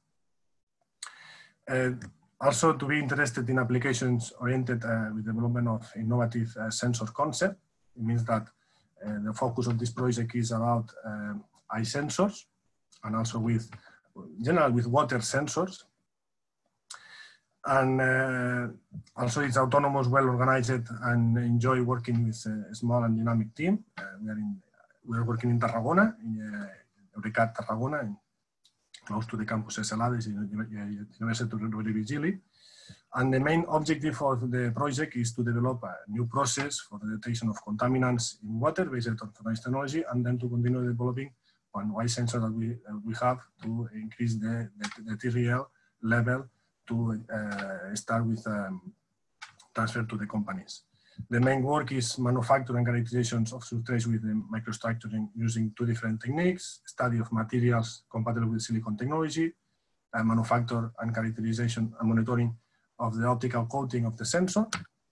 Also to be interested in applications oriented with development of innovative sensor concept. It means that the focus of this project is about eye sensors and also with general with water sensors. And also it's autonomous, well organized, and enjoy working with a small and dynamic team. We are working in Tarragona, in EURECAT Tarragona, close to the campus Celades in the University of Virgili. And the main objective of the project is to develop a new process for the detection of contaminants in water based on photonics technology, and then to continue developing one eye sensor that we have to increase the TRL level to start with transfer to the companies. The main work is manufacture and characterizations of substrates with the microstructuring using two different techniques: study of materials compatible with silicon technology, manufacture and characterization and monitoring of the optical coating of the sensor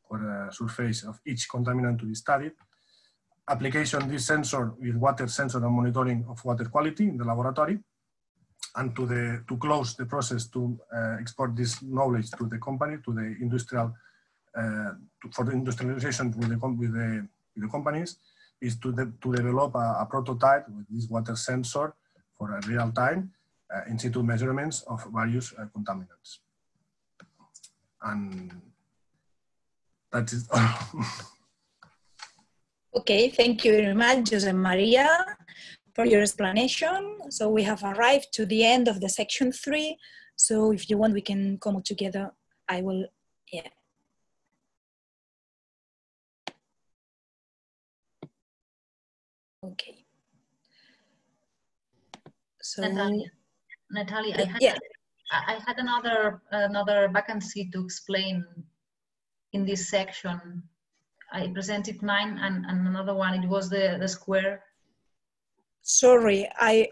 or the surface of each contaminant to be studied. Application of this sensor with water sensor and monitoring of water quality in the laboratory, and to close the process to export this knowledge to the company, to the industrial, for the industrialization with the companies, is to develop a prototype with this water sensor for a real time in situ measurements of various contaminants. And that is all. Okay, thank you very much, Jose Maria, for your explanation. So we have arrived to the end of the section 3. So if you want, we can come together. I will, yeah. Okay. So Natalia, yeah. I had another vacancy to explain in this section. I presented mine and another one. It was the square. Sorry,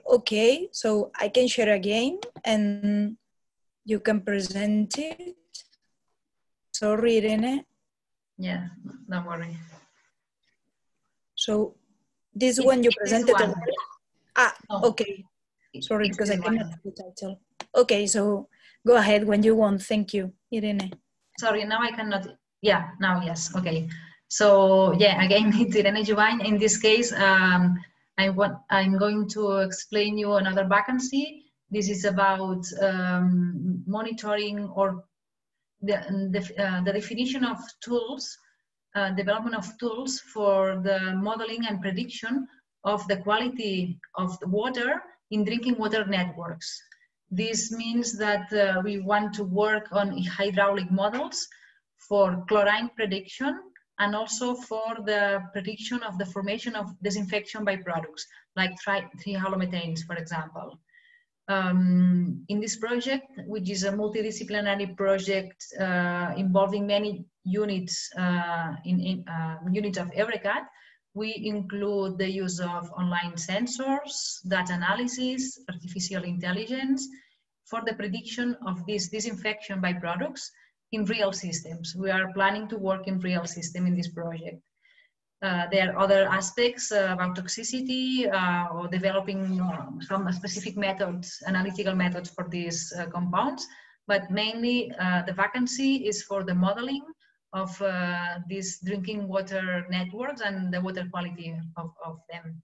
okay, so I can share again and you can present it. Sorry, Irene. Yeah, don't worry. So this one you presented already? Ah, no. Okay. Sorry, because I cannot see the title. Okay, so go ahead when you want. Thank you, Irene. Sorry, now I cannot. Yeah, now yes. Okay. So yeah, again, it's Irene Juvine. In this case, I'm going to explain you another vacancy. This is about monitoring or the definition of tools, development of tools for the modeling and prediction of the quality of the water in drinking water networks. This means that we want to work on hydraulic models for chlorine prediction and also for the prediction of the formation of disinfection byproducts, like trihalomethanes, for example. In this project, which is a multidisciplinary project involving many units units of EURECAT, we include the use of online sensors, data analysis, artificial intelligence for the prediction of these disinfection byproducts in real systems. We are planning to work in real system in this project. There are other aspects about toxicity or developing some specific methods, analytical methods for these compounds but mainly the vacancy is for the modeling of these drinking water networks and the water quality of them.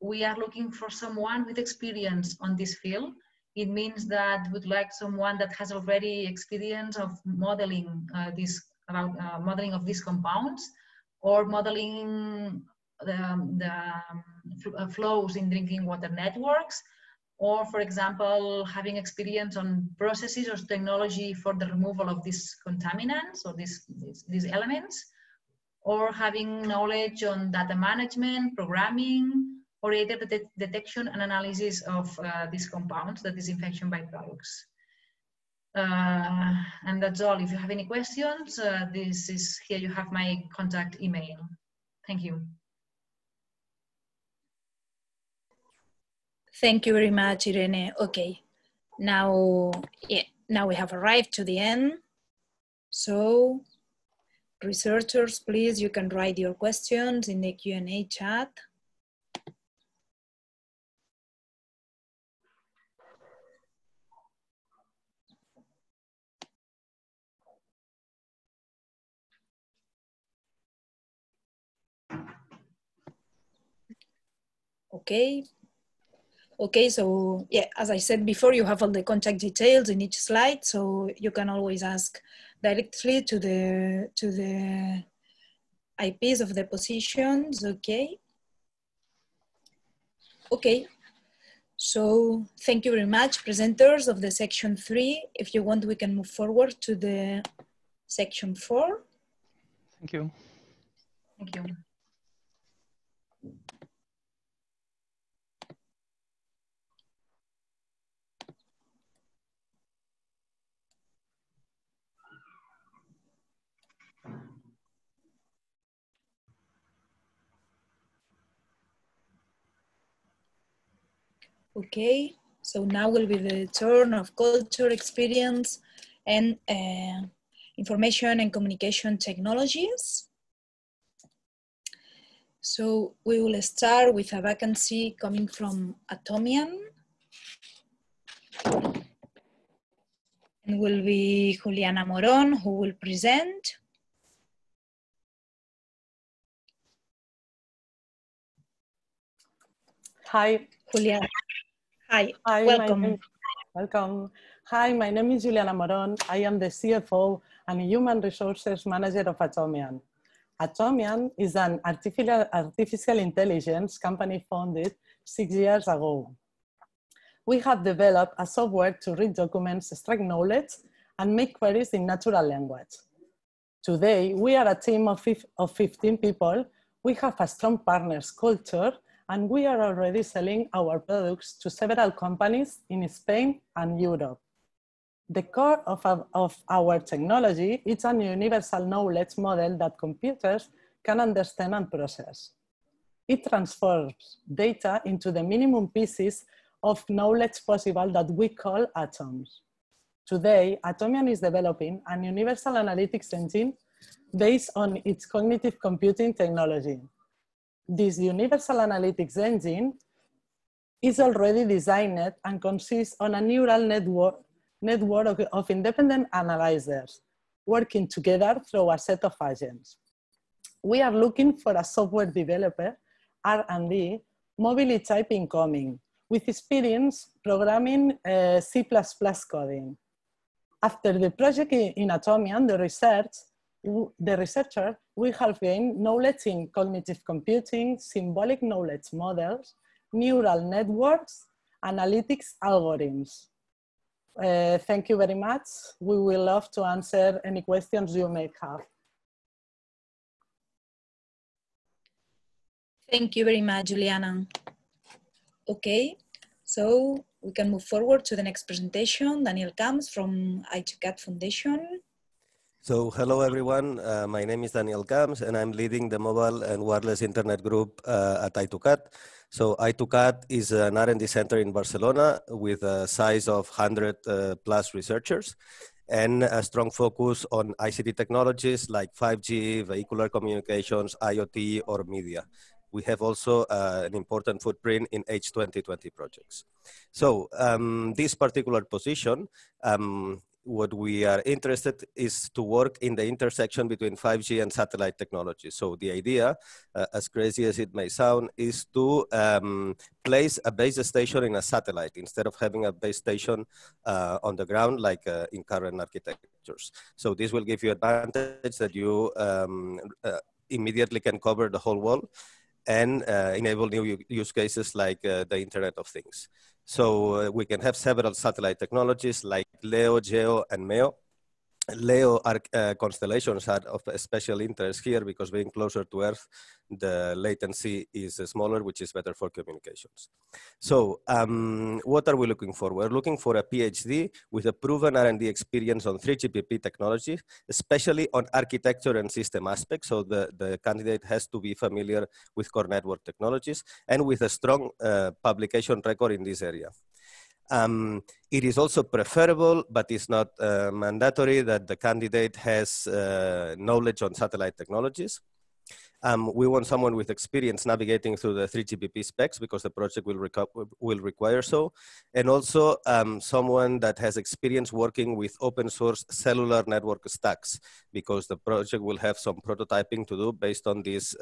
We are looking for someone with experience on this field. It means that we'd like someone that has already experience of modeling modeling of these compounds, or modeling the flows in drinking water networks, or for example, having experience on processes or technology for the removal of these contaminants or these elements, or having knowledge on data management, programming, or either the detection and analysis of these compounds, that is infection byproducts. And that's all. If you have any questions, here you have my contact email. Thank you. Thank you very much, Irene. Okay, now we have arrived to the end. So, researchers, please, you can write your questions in the Q&A chat. Okay, so yeah, as I said before, you have all the contact details in each slide, so you can always ask directly to the IPs of the positions. Okay, so thank you very much, presenters of the section 3. If you want, we can move forward to the section 4. Thank you. Thank you. Okay, so now will be the turn of culture, experience, and information and communication technologies. So we will start with a vacancy coming from Atomian. And will be Juliana Moron who will present. Hi. Juliana. Hi, welcome. Welcome. Hi, my name is Juliana Moron. I am the CFO and Human Resources Manager of Atomian. Atomian is an artificial intelligence company founded 6 years ago. We have developed a software to read documents, extract knowledge, and make queries in natural language. Today, we are a team of 15 people. We have a strong partners culture, and we are already selling our products to several companies in Spain and Europe. The core of our technology is a universal knowledge model that computers can understand and process. It transforms data into the minimum pieces of knowledge possible that we call atoms. Today, Atomian is developing a universal analytics engine based on its cognitive computing technology. This universal analytics engine is already designed and consists on a neural network of independent analyzers working together through a set of agents. We are looking for a software developer, R&D, mobility type incoming, with experience programming C++ coding. After the project in Atomian, the researcher will have gained knowledge in cognitive computing, symbolic knowledge models, neural networks, analytics algorithms. Thank you very much. We will love to answer any questions you may have. Thank you very much, Juliana. Okay, so we can move forward to the next presentation. Daniel Camps from I2CAT Foundation. So hello everyone, my name is Daniel Camps and I'm leading the mobile and wireless internet group at I2CAT. So I2CAT is an R&D center in Barcelona with a size of 100 plus researchers and a strong focus on ICT technologies like 5G, vehicular communications, IoT, or media. We have also an important footprint in H2020 projects. So this particular position what we are interested is to work in the intersection between 5G and satellite technology. So the idea, as crazy as it may sound, is to place a base station in a satellite instead of having a base station on the ground like in current architectures. So this will give you advantage that you immediately can cover the whole world and enable new use cases like the Internet of Things. So we can have several satellite technologies like LEO, GEO, and MEO. LEO constellations are of special interest here because being closer to Earth, the latency is smaller, which is better for communications. So what are we looking for? We're looking for a PhD with a proven R&D experience on 3GPP technology, especially on architecture and system aspects. So the candidate has to be familiar with core network technologies and with a strong publication record in this area. It is also preferable, but it's not mandatory, that the candidate has knowledge on satellite technologies. We want someone with experience navigating through the 3GPP specs because the project will require so. And also someone that has experience working with open source cellular network stacks because the project will have some prototyping to do based on these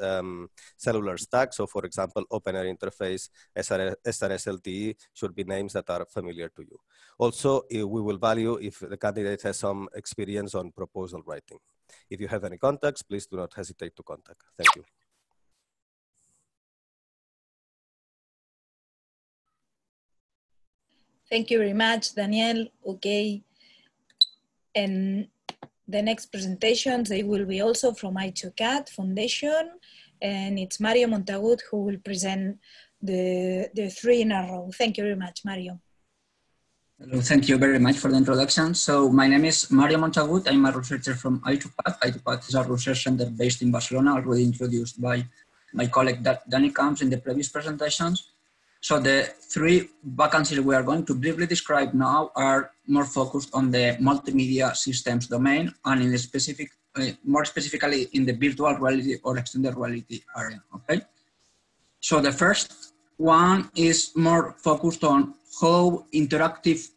cellular stacks. So for example, Open Air Interface, SRS LTE should be names that are familiar to you. Also, we will value if the candidate has some experience on proposal writing. If you have any contacts, please do not hesitate to contact. Thank you. Thank you very much, Daniel. Okay. And the next presentations, they will be also from I2CAT Foundation, and it's Mario Montagut who will present the three in a row. Thank you very much, Mario. Hello, thank you very much for the introduction. So my name is Mario Montagut. I'm a researcher from I2CAT. I2CAT is a research center based in Barcelona, already introduced by my colleague Danny Camps in the previous presentations. So the three vacancies we are going to briefly describe now are more focused on the multimedia systems domain and in the specific, more specifically in the virtual reality or extended reality area, okay? So the first one is more focused on how interactive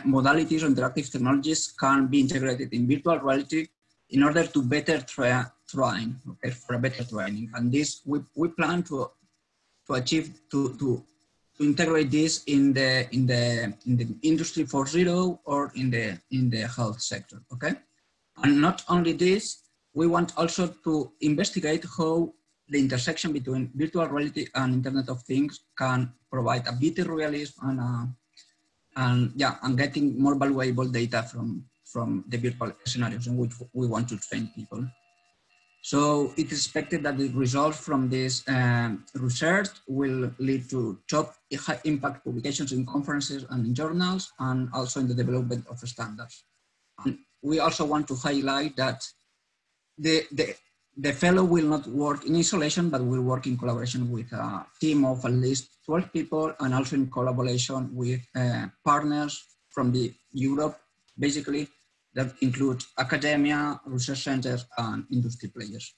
modalities or interactive technologies can be integrated in virtual reality in order to better train, okay, for a better training. And this, we plan to achieve, to integrate this in the industry 4.0 or in the health sector, okay? And not only this, we want also to investigate how the intersection between virtual reality and Internet of Things can provide a better realism and getting more valuable data from the virtual scenarios in which we want to train people. So it is expected that the results from this research will lead to top high impact publications in conferences and in journals, and also in the development of standards. And we also want to highlight that the fellow will not work in isolation, but will work in collaboration with a team of at least 12 people, and also in collaboration with partners from Europe, basically, that include academia, research centers, and industry players.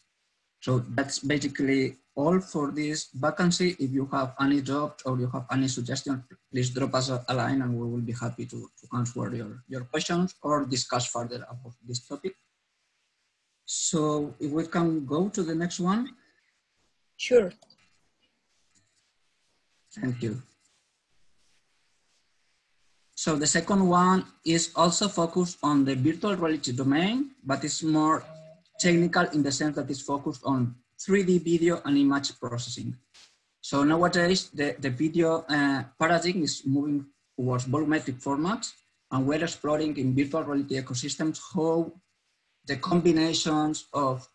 So that's basically all for this vacancy. If you have any doubts or you have any suggestions, please drop us a line and we will be happy to answer your questions or discuss further about this topic. So if we can go to the next one. Sure. Thank you. So the second one is also focused on the virtual reality domain, but it's more technical in the sense that it's focused on 3D video and image processing. So nowadays, the video paradigm is moving towards volumetric formats, and we're exploring in virtual reality ecosystems how the combinations of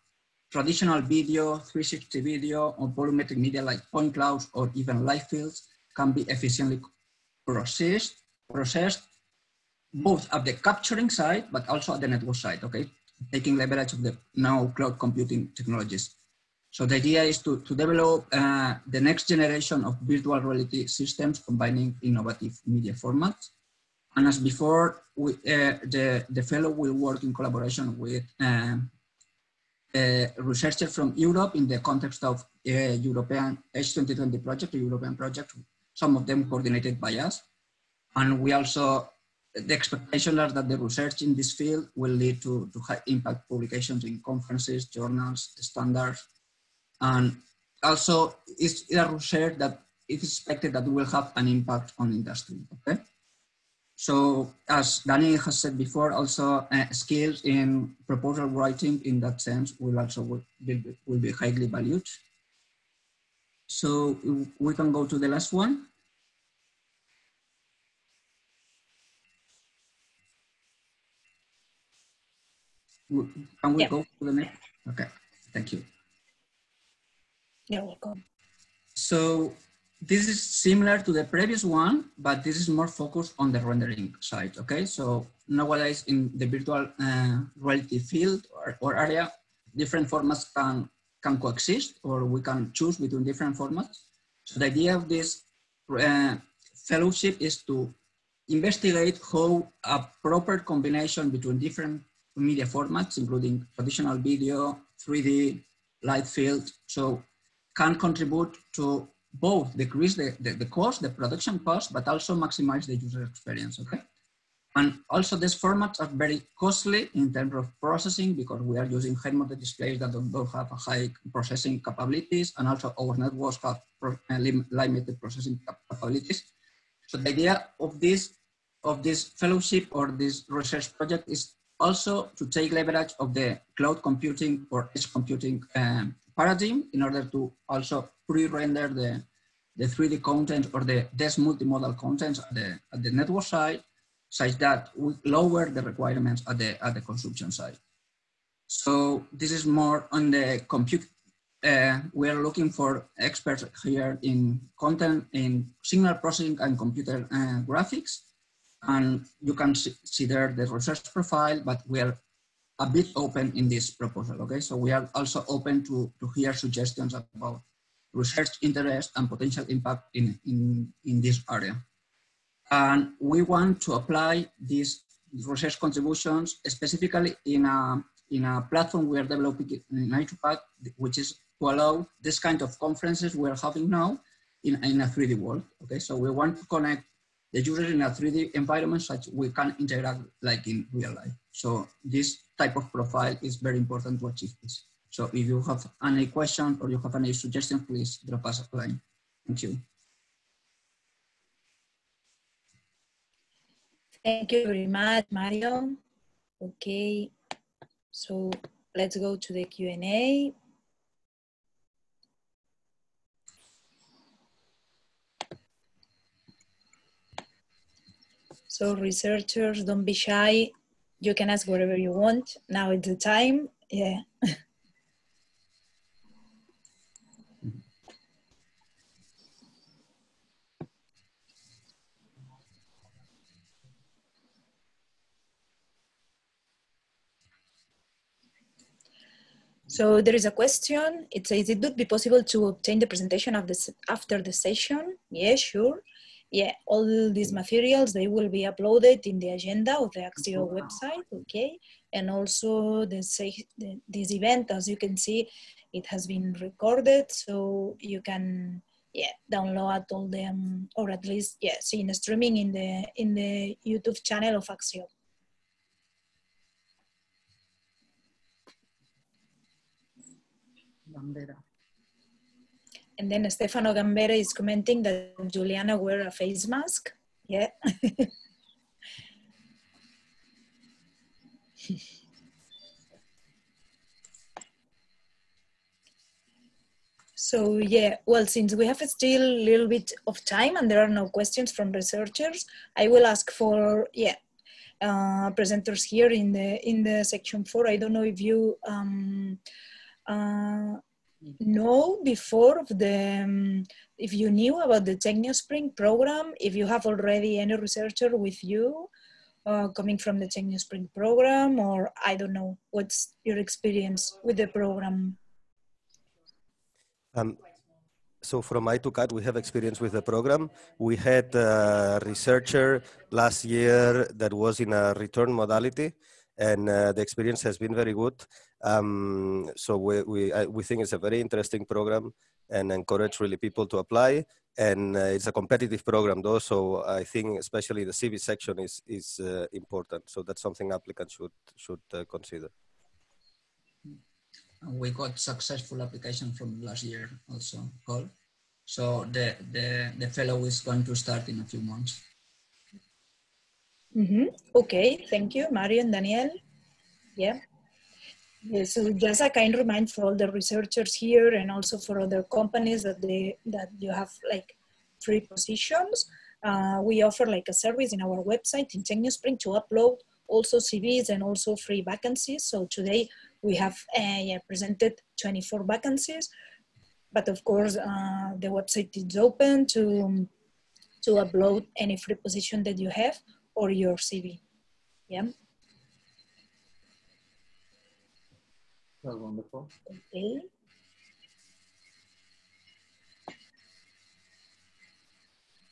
traditional video, 360 video, or volumetric media like point clouds or even live fields can be efficiently processed both at the capturing side, but also at the network side, okay? Taking leverage of the now cloud computing technologies. So the idea is to develop the next generation of virtual reality systems combining innovative media formats. And as before, the fellow will work in collaboration with researchers from Europe in the context of European H2020 project, a European project, some of them coordinated by us. And we also the expectation is that the research in this field will lead to high impact publications in conferences, journals, standards, and also it's a research that it's expected that will have an impact on industry, okay? So as Danny has said before, also skills in proposal writing in that sense will also be highly valued. So we can go to the last one. Can we go to the next? Okay, thank you. You're welcome. So this is similar to the previous one, but this is more focused on the rendering side, okay? So nowadays in the virtual reality field or area, different formats can coexist, or we can choose between different formats. So the idea of this fellowship is to investigate how a proper combination between different media formats, including traditional video, 3D, light field, so can contribute to both decrease the cost, the production cost, but also maximize the user experience, okay? And also these formats are very costly in terms of processing because we are using head-mounted displays that don't have a high processing capabilities, and also our networks have limited processing capabilities. So the idea of this fellowship or this research project is also to take leverage of the cloud computing or edge computing paradigm in order to also pre-render the 3D content or the DES multimodal contents at the network side, such that we lower the requirements at the consumption side. So this is more on the compute. We are looking for experts here in content, in signal processing and computer graphics. And you can see there the research profile, but we are a bit open in this proposal, okay? So we are also open to hear suggestions about research interest and potential impact in this area. And we want to apply these research contributions specifically in a platform we are developing in I2PAC, which is to allow this kind of conferences we are having now in a 3D world, okay? So we want to connect the users in a 3D environment such we can interact like in real life. So this type of profile is very important to achieve this. So if you have any questions or you have any suggestions, please drop us a line. Thank you. Thank you very much, Mario. Okay, so let's go to the Q&A. So researchers, don't be shy. You can ask whatever you want. Now it's the time. Yeah. So there is a question. It says, it would be possible to obtain the presentation of this after the session? Yeah, sure. Yeah, all these materials, they will be uploaded in the agenda of the Axio website, okay? And also this event, as you can see, it has been recorded, so you can, yeah, download all them, or at least, yeah, see in streaming in the YouTube channel of Axio. And then Stefano Gambera is commenting that Juliana wear a face mask. Yeah. So yeah, well, since we have still a little bit of time and there are no questions from researchers, I will ask for, yeah, presenters here in the section 4. I don't know if you know before of the, if you knew about the Tecniospring program, if you have already any researcher with you coming from the Tecniospring program, or I don't know, what's your experience with the program? So from I2CAT, we have experience with the program. We had a researcher last year that was in a return modality, and the experience has been very good. So we think it's a very interesting program and encourage really people to apply. And it's a competitive program though, so I think especially the CV section is important. So that's something applicants should consider. We got successful application from last year also, Paul. So the fellow is going to start in a few months. Okay, thank you, Mario and Daniel. Yeah. So just a kind reminder for all the researchers here and also for other companies that you have like free positions. We offer like a service in our website in Tecniospring to upload also CVs and also free vacancies. So today we have presented 24 vacancies, but of course the website is open to upload any free position that you have or your CV. Yeah. That's wonderful. Okay.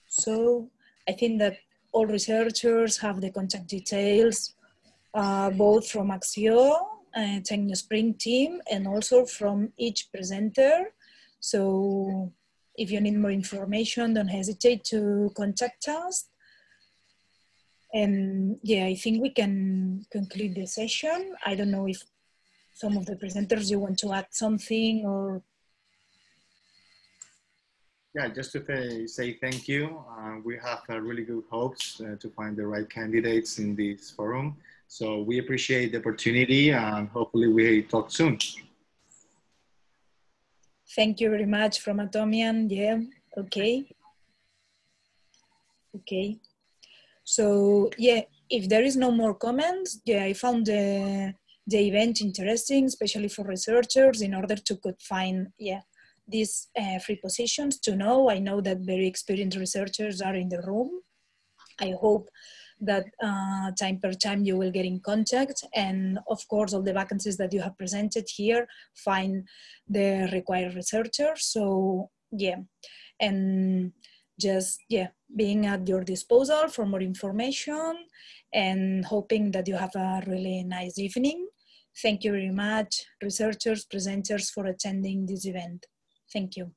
So I think that all researchers have the contact details, both from Axio, Tecniospring team, and also from each presenter. So if you need more information, don't hesitate to contact us. And yeah, I think we can conclude the session. I don't know if some of the presenters, you want to add something or? Yeah, just to say thank you. We have really good hopes to find the right candidates in this forum. So we appreciate the opportunity and hopefully we talk soon. Thank you very much from Atomian. Yeah, okay. Okay. So yeah, if there is no more comments, yeah, I found the event interesting, especially for researchers in order to could find, yeah, these free positions to know. I know that very experienced researchers are in the room. I hope that time per time you will get in contact, and of course all the vacancies that you have presented here find the required researchers. So yeah, and just yeah, being at your disposal for more information and hoping that you have a really nice evening. Thank you very much, researchers, presenters, for attending this event. Thank you.